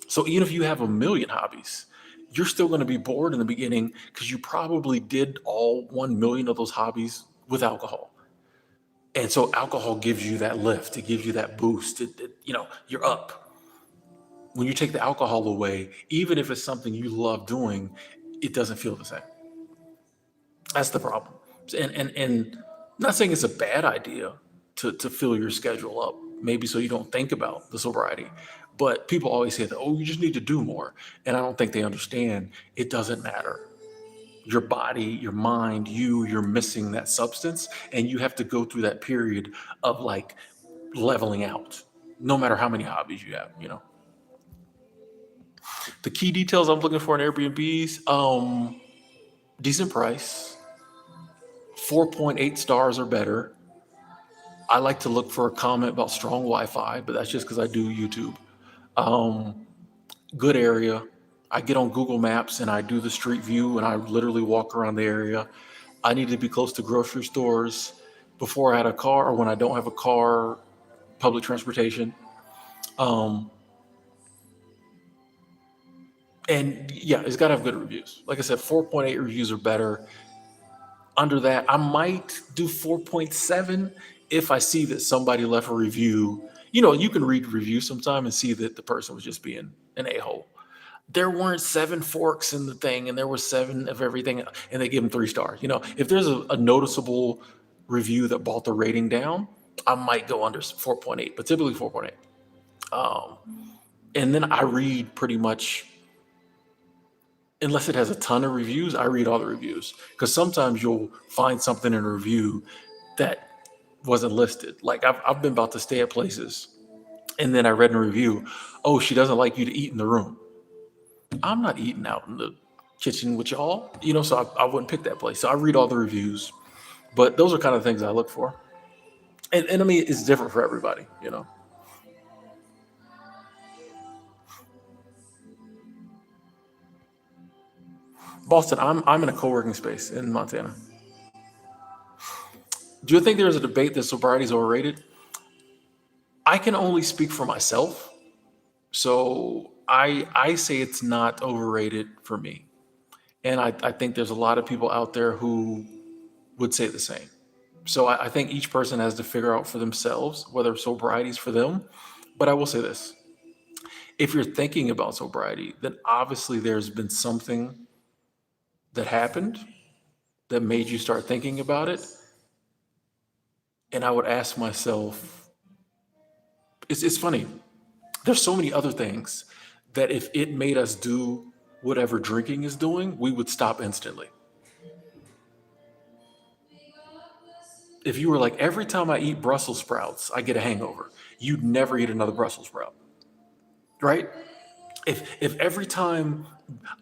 So even if you have a million hobbies, you're still going to be bored in the beginning because you probably did all 1 million of those hobbies with alcohol. And so alcohol gives you that lift. It gives you that boost. You're up. When you take the alcohol away, even if it's something you love doing, it doesn't feel the same. That's the problem. And not saying it's a bad idea to fill your schedule up, maybe so you don't think about the sobriety. But people always say that, oh, you just need to do more. And I don't think they understand it doesn't matter. Your body, your mind, you're missing that substance, and you have to go through that period of like leveling out, no matter how many hobbies you have. The key details I'm looking for in Airbnbs, decent price, 4.8 stars or better. I like to look for a comment about strong Wi-Fi, but that's just because I do YouTube. Good area. I get on Google Maps and I do the street view and I literally walk around the area. I need to be close to grocery stores. Before I had a car, or when I don't have a car, public transportation. Um, and yeah, it's got to have good reviews. Like I said, 4.8 reviews are better. Under that, I might do 4.7 if I see that somebody left a review. You can read reviews sometime and see that the person was just being an a-hole. There weren't 7 forks in the thing and there was 7 of everything and they give them 3 stars. If there's a noticeable review that brought the rating down, I might go under 4.8, but typically 4.8. Um, and then I read pretty much, unless it has a ton of reviews, I read all the reviews because sometimes you'll find something in a review that wasn't listed. Like I've been about to stay at places and then I read in a review, oh, she doesn't like you to eat in the room. I'm not eating out in the kitchen with y'all, so I wouldn't pick that place. So I read all the reviews, but those are kind of things I look for. And I mean, it's different for everybody. Boston, I'm in a co-working space in Montana. Do you think there's a debate that sobriety is overrated? I can only speak for myself. So I say it's not overrated for me. And I think there's a lot of people out there who would say the same. So I think each person has to figure out for themselves whether sobriety is for them. But I will say this, if you're thinking about sobriety, then obviously there's been something that happened that made you start thinking about it. And I would ask myself, it's funny. There's so many other things that if it made us do whatever drinking is doing, we would stop instantly. If you were like, every time I eat Brussels sprouts, I get a hangover, you'd never eat another Brussels sprout, right? If every time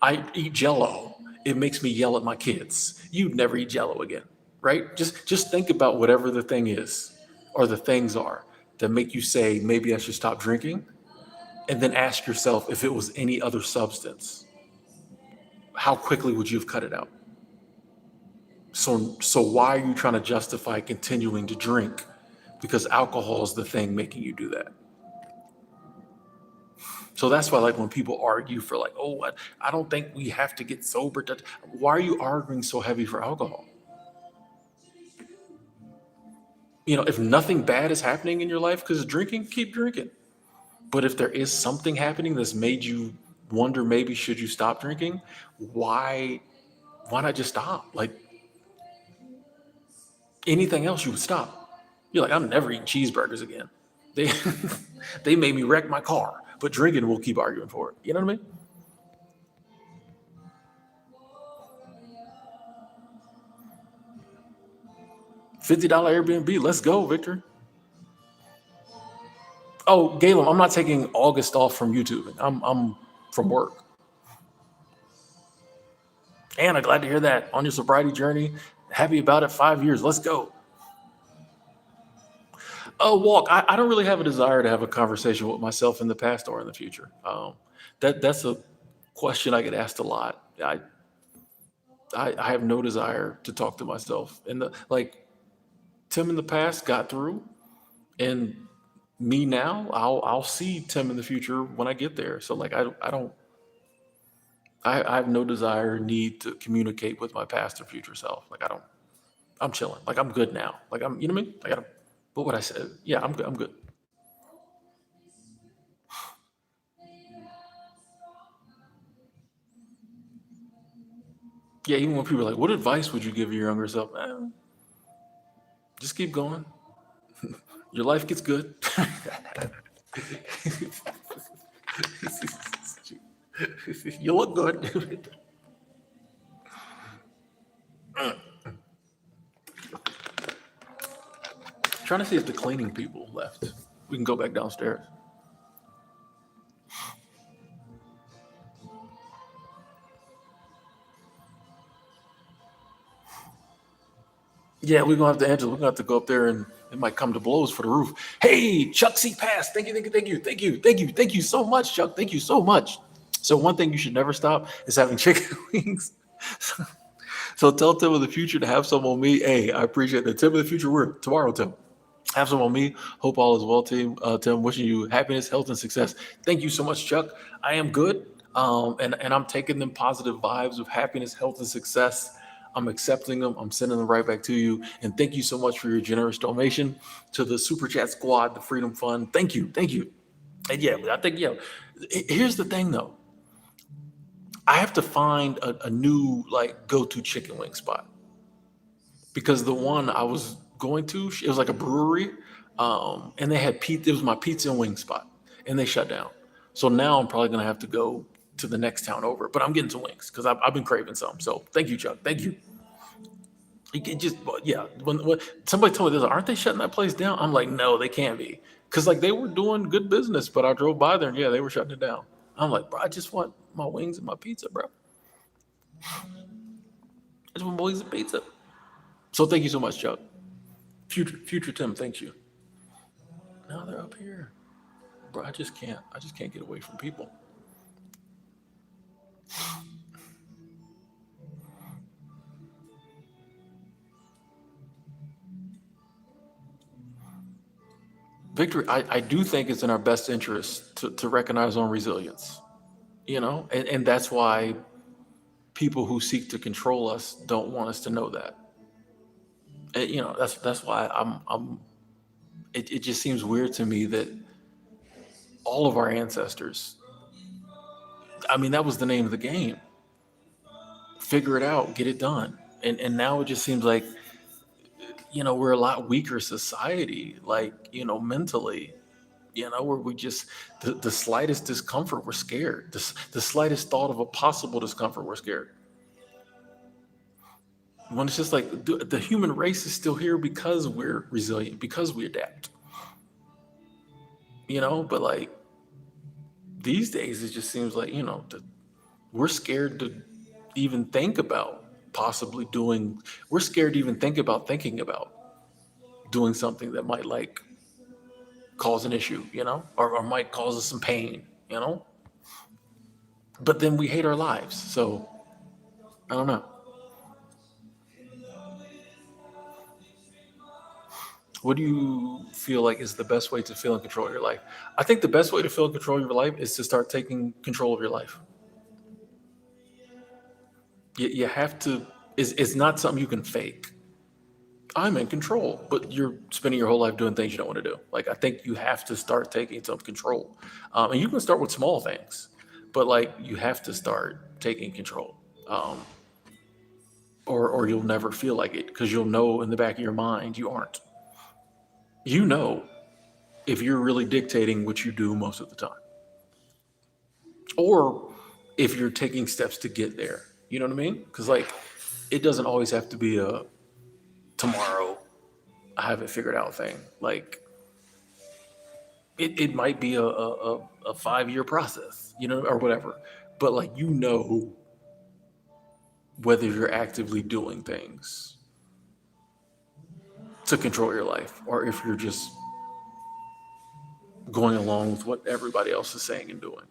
I eat Jello, it makes me yell at my kids, you'd never eat Jello again, right? Just think about whatever the thing is or the things are that make you say maybe I should stop drinking, and then ask yourself if it was any other substance, how quickly would you have cut it out? So why are you trying to justify continuing to drink? Because alcohol is the thing making you do that. So that's why, like, when people argue for like, oh, I don't think we have to get sober. Why are you arguing so heavy for alcohol? If nothing bad is happening in your life because of drinking, keep drinking. But if there is something happening that's made you wonder maybe should you stop drinking, why not just stop? Like anything else, you would stop. You're like, I'm never eating cheeseburgers again. They they made me wreck my car, but drinking will keep arguing for it. You know what I mean? $50 Airbnb. Let's go, Victor. Oh, Galen, I'm not taking August off from YouTube. I'm from work. Anna, glad to hear that. On your sobriety journey, happy about it. 5 years. Let's go. Oh, Walk. I don't really have a desire to have a conversation with myself in the past or in the future. That's a question I get asked a lot. I have no desire to talk to myself. And like Tim in the past got through, and me now, I'll see Tim in the future when I get there. So like I don't I have no desire, need to communicate with my past or future self. Like I don't. I'm chilling. Like I'm good now. Like you know what I mean? But what I said, yeah, I'm good. I'm good. Yeah, even when people are like, "What advice would you give your younger self?" Just keep going. Your life gets good. You look good. Trying to see if the cleaning people left. We can go back downstairs. Yeah, we're gonna have to, Angela. We're gonna have to go up there, and it might come to blows for the roof. Hey, Chuck C. Pass. Thank you, thank you, thank you, thank you, thank you, thank you so much, Chuck. Thank you so much. So one thing you should never stop is having chicken wings. So tell Tim of the future to have some on me. Hey, I appreciate that. Tim of the future, we're tomorrow, Tim. Have some on me. Hope all is well, team. Tim, wishing you happiness, health, and success. Thank you so much, Chuck. I am good. And I'm taking them positive vibes of happiness, health, and success. I'm accepting them. I'm sending them right back to you. And thank you so much for your generous donation to the Super Chat Squad, the Freedom Fund. Thank you. Thank you. And yeah, I think, here's the thing though. I have to find a new like go-to chicken wing spot because the one I was going to, it was like a brewery, and they had pizza. It was my pizza and wing spot, and they shut down. So now I'm probably gonna have to go to the next town over. But I'm getting some wings because I've been craving some. So thank you, Chuck. Thank you. It just yeah. When somebody told me this, aren't they shutting that place down? I'm like, no, they can't be, because like they were doing good business, but I drove by there and yeah, they were shutting it down. I'm like, bro, I just want my wings and my pizza, bro. I just want my wings and pizza. So thank you so much, Chuck. Future Tim, thank you. Now they're up here. Bro, I just can't get away from people. Victory, I do think it's in our best interest to recognize our own resilience, and that's why people who seek to control us don't want us to know that. That's why it just seems weird to me that all of our ancestors, I mean, that was the name of the game. Figure it out, get it done. And now it just seems like, we're a lot weaker society, like, mentally, where we just, the slightest discomfort, we're scared. The slightest thought of a possible discomfort, we're scared. When it's just like the human race is still here because we're resilient, because we adapt, but like these days, it just seems like, we're scared to even think about possibly doing, we're scared to even think about thinking about doing something that might like cause an issue, or might cause us some pain, but then we hate our lives. So I don't know. What do you feel like is the best way to feel in control of your life? I think the best way to feel in control of your life is to start taking control of your life. You have to, it's not something you can fake. I'm in control, but you're spending your whole life doing things you don't want to do. Like, I think you have to start taking some control. And you can start with small things, but like, you have to start taking control. Or you'll never feel like it because you'll know in the back of your mind you aren't. You know if you're really dictating what you do most of the time, or if you're taking steps to get there. You know what I mean? Because like, it doesn't always have to be a tomorrow I have it figured out thing. Like, it might be a 5-year process, or whatever. But like, whether you're actively doing things to control your life or if you're just going along with what everybody else is saying and doing.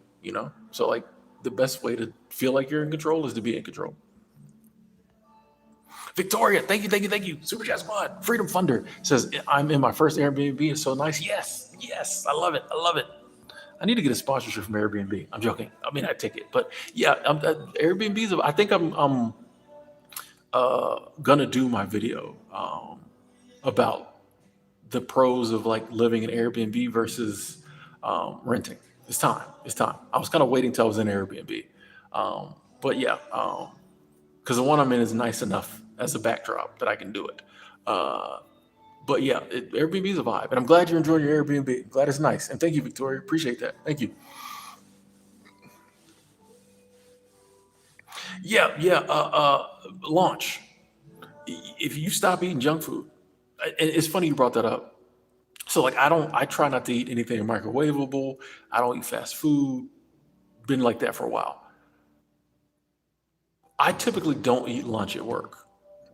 So like, the best way to feel like you're in control is to be in control. Victoria, thank you, thank you, thank you. Super Chat Squad, Freedom Funder says, I'm in my first Airbnb. It's so nice. Yes, I love it. I love it. I need to get a sponsorship from Airbnb. I'm joking. I mean, I take it, but yeah, Airbnb's. I think I'm gonna do my video about the pros of like living in Airbnb versus renting. It's time. It's time. I was kind of waiting till I was in Airbnb, but yeah, because the one I'm in is nice enough as a backdrop that I can do it. Uh, but yeah, Airbnb is a vibe, and I'm glad you're enjoying your Airbnb. I'm glad it's nice, and thank you, Victoria. Appreciate that. Thank you. Yeah, yeah. Launch. If you stop eating junk food, it's funny you brought that up. So like I try not to eat anything microwavable. I don't eat fast food. Been like that for a while. I typically don't eat lunch at work.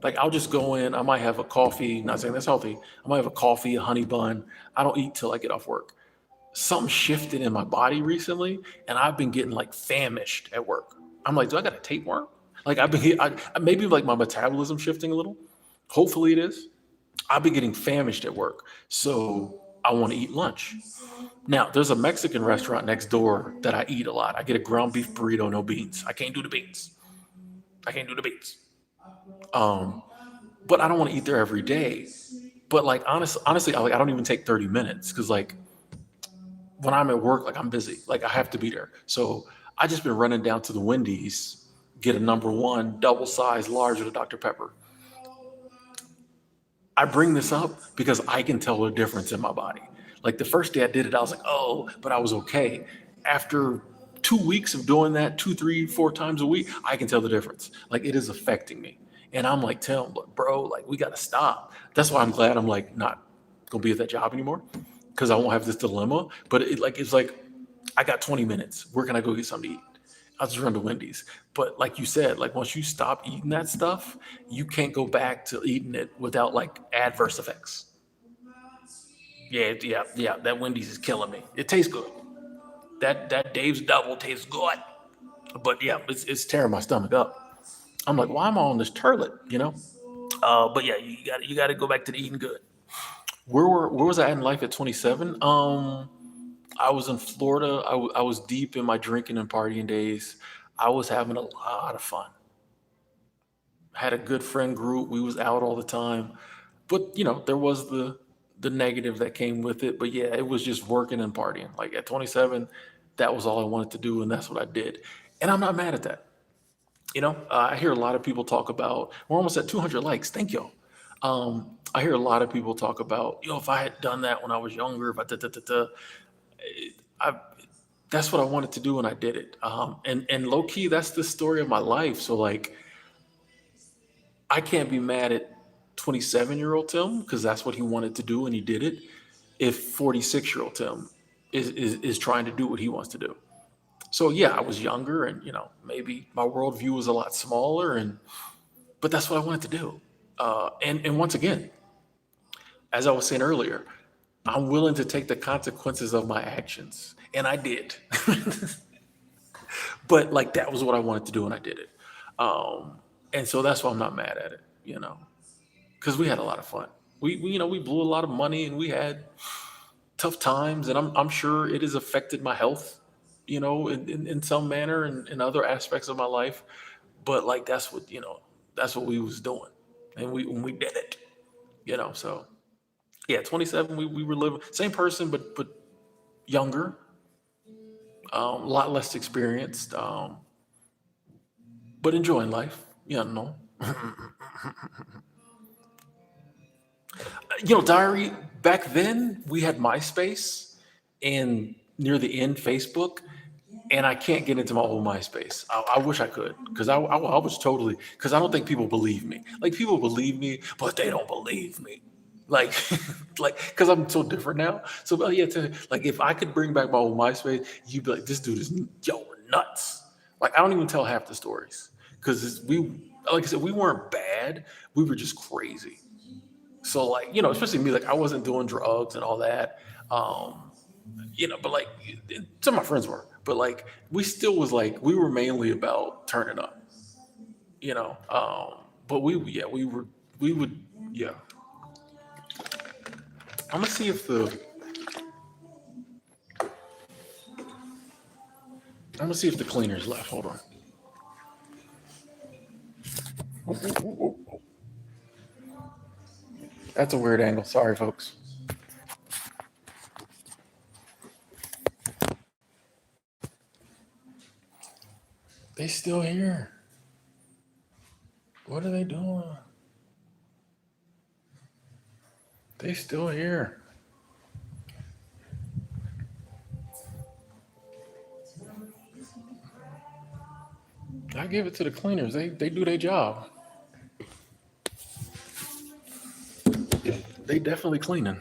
Like I'll just go in, I might have a coffee, not saying that's healthy. I might have a coffee, a honey bun. I don't eat till I get off work. Something shifted in my body recently, and I've been getting like famished at work. I'm like, do I got a tapeworm? Like maybe like my metabolism shifting a little. Hopefully it is. I've been getting famished at work. So I want to eat lunch. Now, there's a Mexican restaurant next door that I eat a lot. I get a ground beef burrito, no beans. I can't do the beans. I can't do the beans. Um, but I don't want to eat there every day. But like honestly, I don't even take 30 minutes because like when I'm at work, like I'm busy, like I have to be there. So I just been running down to the Wendy's, get a number one double size large of the Dr. Pepper. I bring this up because I can tell the difference in my body. Like the first day I did it, I was like, oh, but I was okay. After 2 weeks of doing that, two, three, four times a week, I can tell the difference. Like it is affecting me. And I'm like, tell him, look, bro, like we got to stop. That's why I'm glad I'm like not gonna be at that job anymore because I won't have this dilemma. But it's like I got 20 minutes. Where can I go get something to eat? I'll just run to Wendy's. But like you said, like once you stop eating that stuff, you can't go back to eating it without like adverse effects. Yeah, yeah, yeah. That Wendy's is killing me. It tastes good. That Dave's Double tastes good. But yeah, it's tearing my stomach up. I'm like, why am I on this turlet? You know? But yeah, you got to go back to the eating good. Where was I at in life at 27? I was in Florida. I was deep in my drinking and partying days. I was having a lot of fun. Had a good friend group. We was out all the time. But there was the negative that came with it. But yeah, it was just working and partying. Like at 27, that was all I wanted to do, and that's what I did. And I'm not mad at that. I hear a lot of people talk about. We're almost at 200 likes. Thank you. I hear a lot of people talk about, if I had done that when I was younger, if I da, da, da, da, I that's what I wanted to do and I did it. And low key, that's the story of my life. So like, I can't be mad at 27-year-old Tim because that's what he wanted to do and he did it. If 46-year-old Tim is trying to do what he wants to do. So yeah, I was younger and maybe my worldview was a lot smaller but that's what I wanted to do. And once again, as I was saying earlier, I'm willing to take the consequences of my actions. And I did. But like that was what I wanted to do and I did it. And so that's why I'm not mad at it, because we had a lot of fun. We blew a lot of money and we had tough times and I'm sure it has affected my health, in some manner and in other aspects of my life. But like that's what we was doing. And we did it, so yeah, 27, we were living same person but younger, a lot less experienced, but enjoying life. Diary, back then we had MySpace and near the end Facebook, and I can't get into my old MySpace. I wish I could because I was totally, because I don't think people believe me. Like people believe me, but they don't believe me. Like, like, because I'm so different now. So, yeah, like if I could bring back my old MySpace, you'd be like, this dude is, we're nuts. Like, I don't even tell half the stories because like I said, we weren't bad. We were just crazy. So, like, especially me, like, I wasn't doing drugs and all that. But like, some of my friends were. But like, we still was like, we were mainly about turning up, But we would, yeah. I'm gonna see if the cleaner's left. Hold on. That's a weird angle. Sorry, folks. They still here. What are they doing? They still here. I give it to the cleaners. They do their job. They definitely cleaning.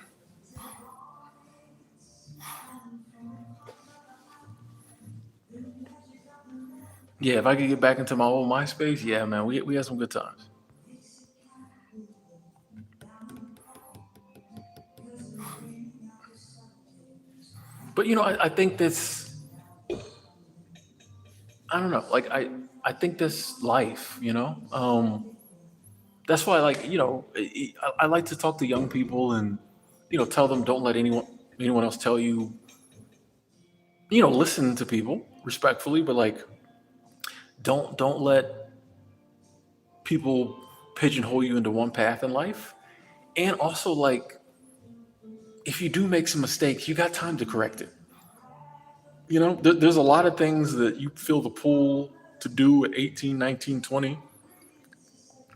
Yeah, if I could get back into my old MySpace, yeah, man, we had some good times. But I think this. I don't know. Like I think this life. That's why like I like to talk to young people and tell them don't let anyone else tell you. Listen to people respectfully, but like don't let people pigeonhole you into one path in life. And also like if you do make some mistakes, you got time to correct it. There's a lot of things that you feel the pull to do at 18, 19, 20.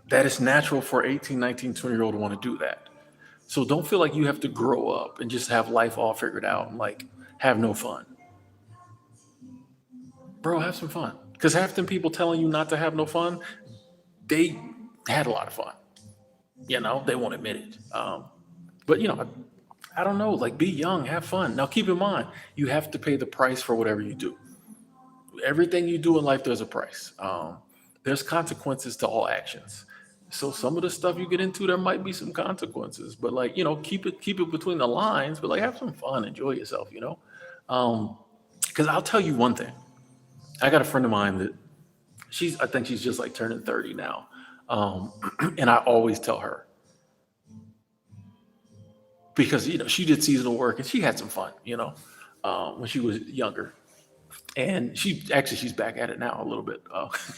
That is natural for 18, 19, 20-year-old to want to do that. So don't feel like you have to grow up and just have life all figured out and like have no fun. Bro, have some fun. Because half them people telling you not to have no fun, they had a lot of fun. They won't admit it. But I don't know, like be young, have fun. Now keep in mind, you have to pay the price for whatever you do. Everything you do in life, there's a price. There's consequences to all actions. So some of the stuff you get into, there might be some consequences, but like keep it between the lines. But like have some fun, enjoy yourself. Because I'll tell you one thing. I got a friend of mine that I think she's just like turning 30 now, and I always tell her because she did seasonal work and she had some fun. When she was younger. And she's back at it now a little bit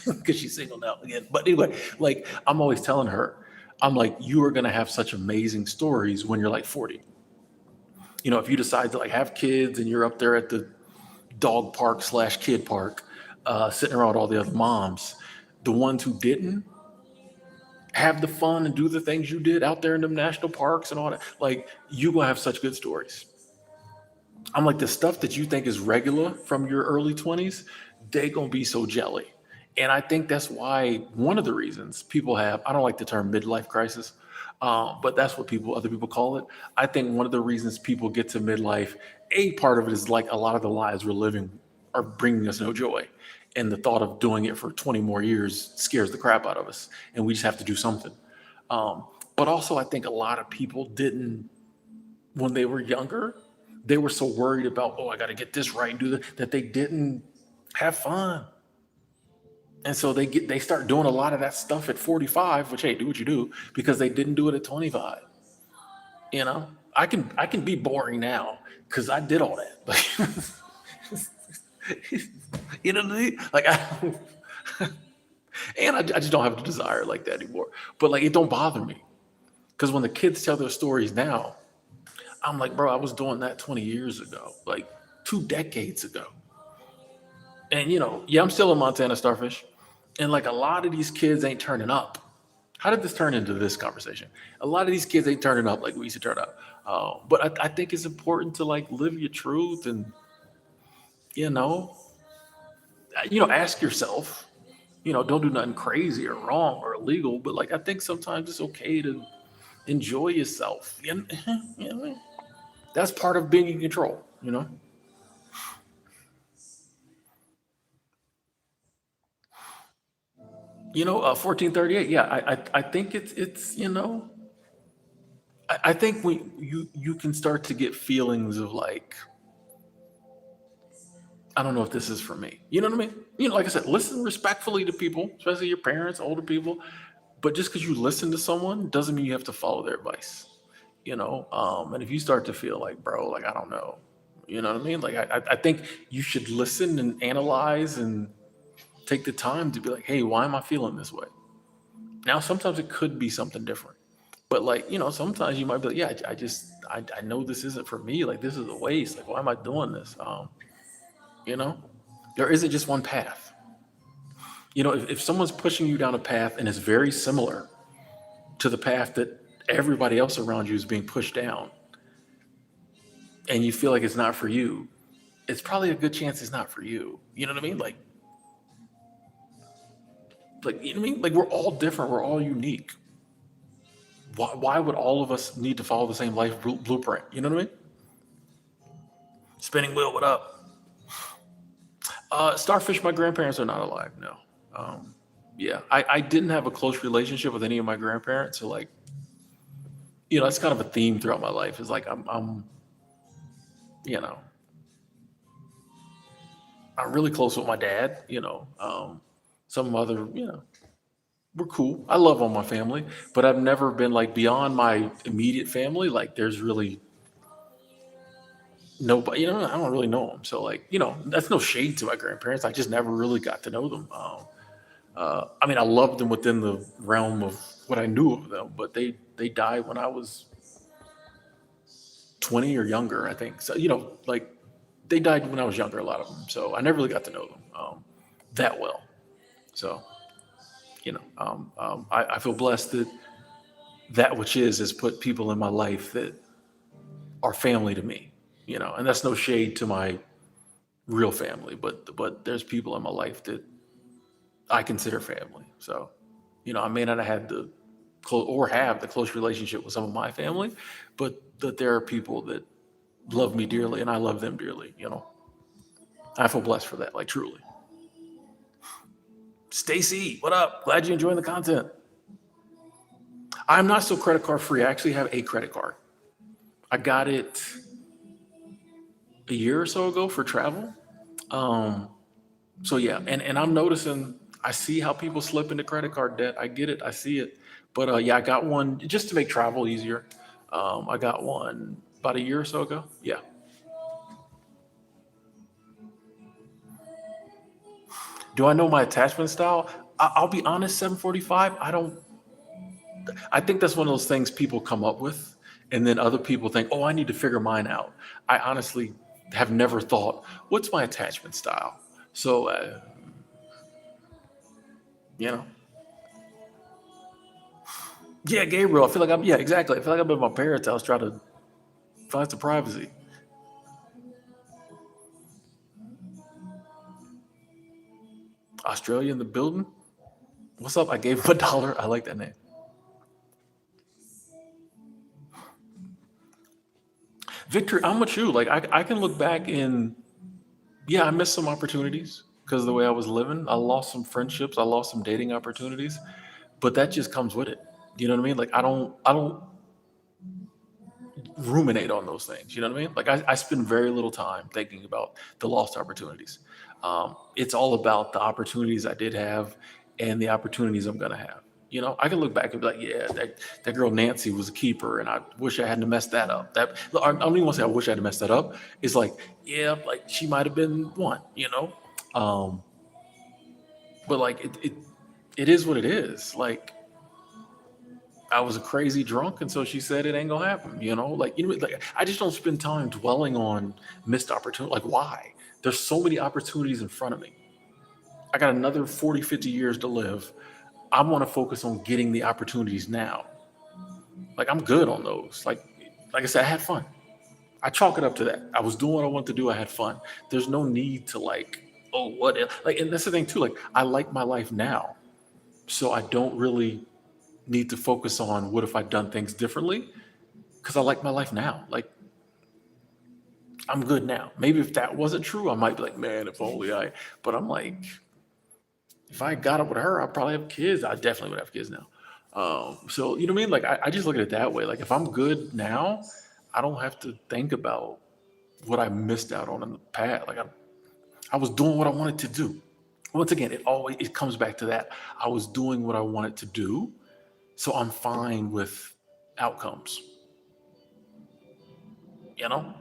because she's single now again. But anyway, like I'm always telling her, I'm like, you are gonna have such amazing stories when you're like 40. If you decide to like have kids and you're up there at the dog park / kid park, sitting around all the other moms, the ones who didn't have the fun and do the things you did out there in them national parks and all that, like you gonna have such good stories. I'm like the stuff that you think is regular from your early 20s, they gonna be so jelly. And I think that's why one of the reasons people have, I don't like the term midlife crisis, but that's what other people call it. I think one of the reasons people get to midlife, a part of it is like a lot of the lives we're living are bringing us no joy. And the thought of doing it for 20 more years scares the crap out of us. And we just have to do something. But also, I think a lot of people didn't, when they were younger, they were so worried about, oh, I got to get this right and do that they didn't have fun. And so they start doing a lot of that stuff at 45, which hey, do what you do because they didn't do it at 25. I can be boring now because I did all that. You know what I mean? Like and I just don't have the desire like that anymore. But like it don't bother me because when the kids tell their stories now, I'm like, bro, I was doing that 20 years ago, like 2 decades ago. And yeah, I'm still in Montana Starfish. And like a lot of these kids ain't turning up. How did this turn into this conversation? A lot of these kids ain't turning up like we used to turn up. But I think it's important to like live your truth and, you know, ask yourself, don't do nothing crazy or wrong or illegal. But like, I think sometimes it's okay to enjoy yourself. That's part of being in control. 1438. Yeah, I think I think you can start to get feelings of like, I don't know if this is for me. You know what I mean? Like I said, listen respectfully to people, especially your parents, older people. But just because you listen to someone doesn't mean you have to follow their advice. And if you start to feel like, bro, like I don't know, you know what I mean? Like I think you should listen and analyze and take the time to be like, hey, why am I feeling this way? Now, sometimes it could be something different. But like, sometimes you might be like, yeah, I know this isn't for me. Like this is a waste. Like, why am I doing this? You know, there isn't just one path. If someone's pushing you down a path and it's very similar to the path that everybody else around you is being pushed down, and you feel like it's not for you, it's probably a good chance it's not for you. You know what I mean? Like you know what I mean? Like we're all different. We're all unique. Why would all of us need to follow the same life blueprint? You know what I mean? Spinning wheel, what up? Starfish, my grandparents are not alive. No. Yeah, I didn't have a close relationship with any of my grandparents. So like, that's kind of a theme throughout my life. Is like you know, I'm really close with my dad. Some other, we're cool. I love all my family, but I've never been like beyond my immediate family. Like, there's really nobody. I don't really know them. So like, that's no shade to my grandparents. I just never really got to know them. I mean, I loved them within the realm of what I knew of them, but they died when I was 20 or younger, I think. So like they died when I was younger, a lot of them. So I never really got to know them that well. So I feel blessed that which has put people in my life that are family to me. And that's no shade to my real family, but there's people in my life that I consider family. So, I may not have had have the close relationship with some of my family, but that there are people that love me dearly and I love them dearly. I feel blessed for that, like truly. Stacy, what up? Glad you're enjoying the content. I'm not so credit card free. I actually have a credit card. I got it a year or so ago for travel. So yeah, and I'm noticing, I see how people slip into credit card debt. I get it. I see it. But yeah, I got one just to make travel easier. I got one about a year or so ago. Yeah. Do I know my attachment style? I'll be honest, 745, I think that's one of those things people come up with, and then other people think, oh, I need to figure mine out. I honestly have never thought, what's my attachment style? So, you know, yeah, Gabriel, I feel like yeah, exactly. I feel like I'm at my parents' house trying to find some privacy. Australia in the building? What's up? I gave him $1. I like that name. Victor, I'm with you. Like, I can look back and, yeah, I missed some opportunities because of the way I was living. I lost some friendships. I lost some dating opportunities, but that just comes with it. You know what I mean? Like, I don't ruminate on those things. You know what I mean? Like, I spend very little time thinking about the lost opportunities. It's all about the opportunities I did have and the opportunities I'm going to have. I can look back and be like, yeah, that girl Nancy was a keeper, and I wish I hadn't messed that up. I don't even want to say I wish I hadn't messed that up. It's like, yeah, like she might have been one. Um, but like it is what it is. Like, I was a crazy drunk, and so she said it ain't gonna happen. Like I just don't spend time dwelling on missed opportunity. Like, why? There's so many opportunities in front of me. I got another 40, 50 years to live. I want to focus on getting the opportunities now. Like, I'm good on those. Like I said, I had fun. I chalk it up to that. I was doing what I wanted to do. I had fun. There's no need to like, oh, what like, and that's the thing too. Like, I like my life now, so I don't really need to focus on what if I'd done things differently, because I like my life now. Like, I'm good now. Maybe if that wasn't true, I might be like, man, if only I. But I'm like, if I got up with her, I'd probably have kids. I definitely would have kids now. So you know what I mean? Like, I just look at it that way. Like, if I'm good now, I don't have to think about what I missed out on in the past. Like, I was doing what I wanted to do. Once again, it comes back to that. I was doing what I wanted to do, so I'm fine with outcomes. You know,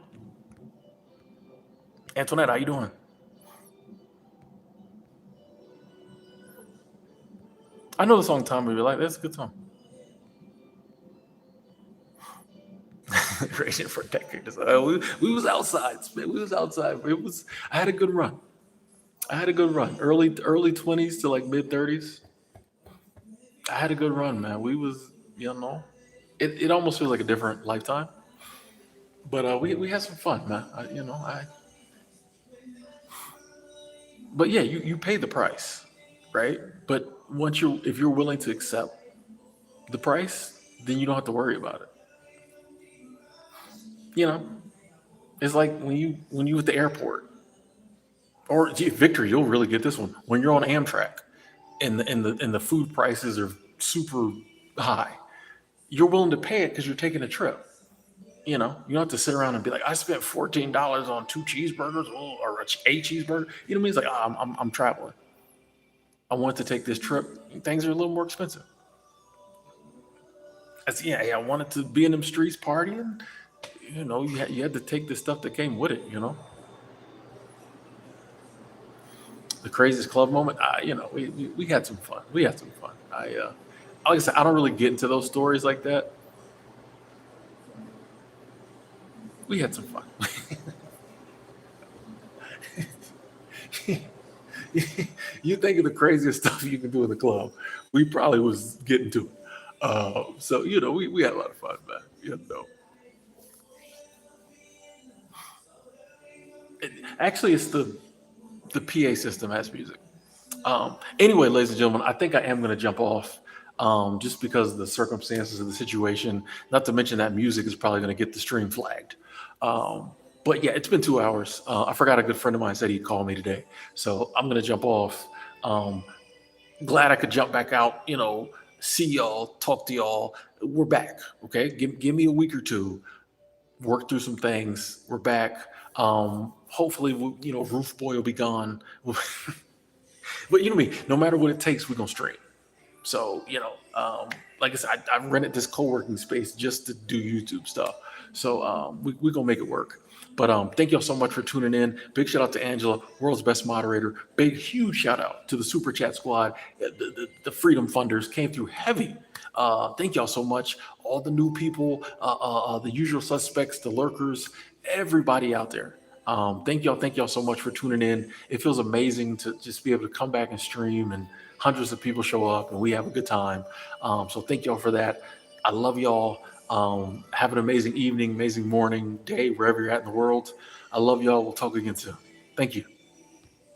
Antoinette, how you doing? I know the song "Time of Your Life." That's a good song. Raging for a decade. We was outside, man. We was outside. I had a good run. I had a good run. Early 20s to like mid 30s. I had a good run, man. We was, you know, it almost feels like a different lifetime. But we had some fun, man. But yeah, you pay the price, right? But if you're willing to accept the price, then you don't have to worry about it. You know, it's like when you at the airport, or gee, Victor, you'll really get this one when you're on Amtrak, and the food prices are super high. You're willing to pay it because you're taking a trip. You don't have to sit around and be like, I spent $14 on two cheeseburgers or a cheeseburger. You know what I mean? It's like, I'm traveling. I want to take this trip. Things are a little more expensive. Yeah, hey, I wanted to be in them streets partying. You had to take the stuff that came with it. The craziest club moment. We had some fun. We had some fun. Like I said, I don't really get into those stories like that. We had some fun. You think of the craziest stuff you can do in the club. We probably was getting to it. So we had a lot of fun, man. Actually, it's the PA system has music. Anyway, ladies and gentlemen, I think I am going to jump off, just because of the circumstances of the situation. Not to mention that music is probably going to get the stream flagged. Um, but yeah, it's been 2 hours. I forgot a good friend of mine said he'd call me today, so I'm going to jump off. Um, Glad I could jump back out. See y'all, talk to y'all. We're back. Okay, give me a week or two. Work through some things. We're back. Hopefully, Roof Boy will be gone. But you know me. No matter what it takes, we're gonna stream. So, like I said, I rented this co-working space just to do YouTube stuff. So we're gonna make it work. But thank y'all so much for tuning in. Big shout out to Angela, world's best moderator. Big huge shout out to the Super Chat Squad. The Freedom Funders came through heavy. Thank y'all so much. All the new people, the usual suspects, the lurkers, everybody out there. Thank y'all so much for tuning in. It feels amazing to just be able to come back and stream, and hundreds of people show up and we have a good time. So thank y'all for that. I love y'all. Have an amazing evening, amazing morning, day, wherever you're at in the world. I love y'all. We'll talk again soon. Thank you.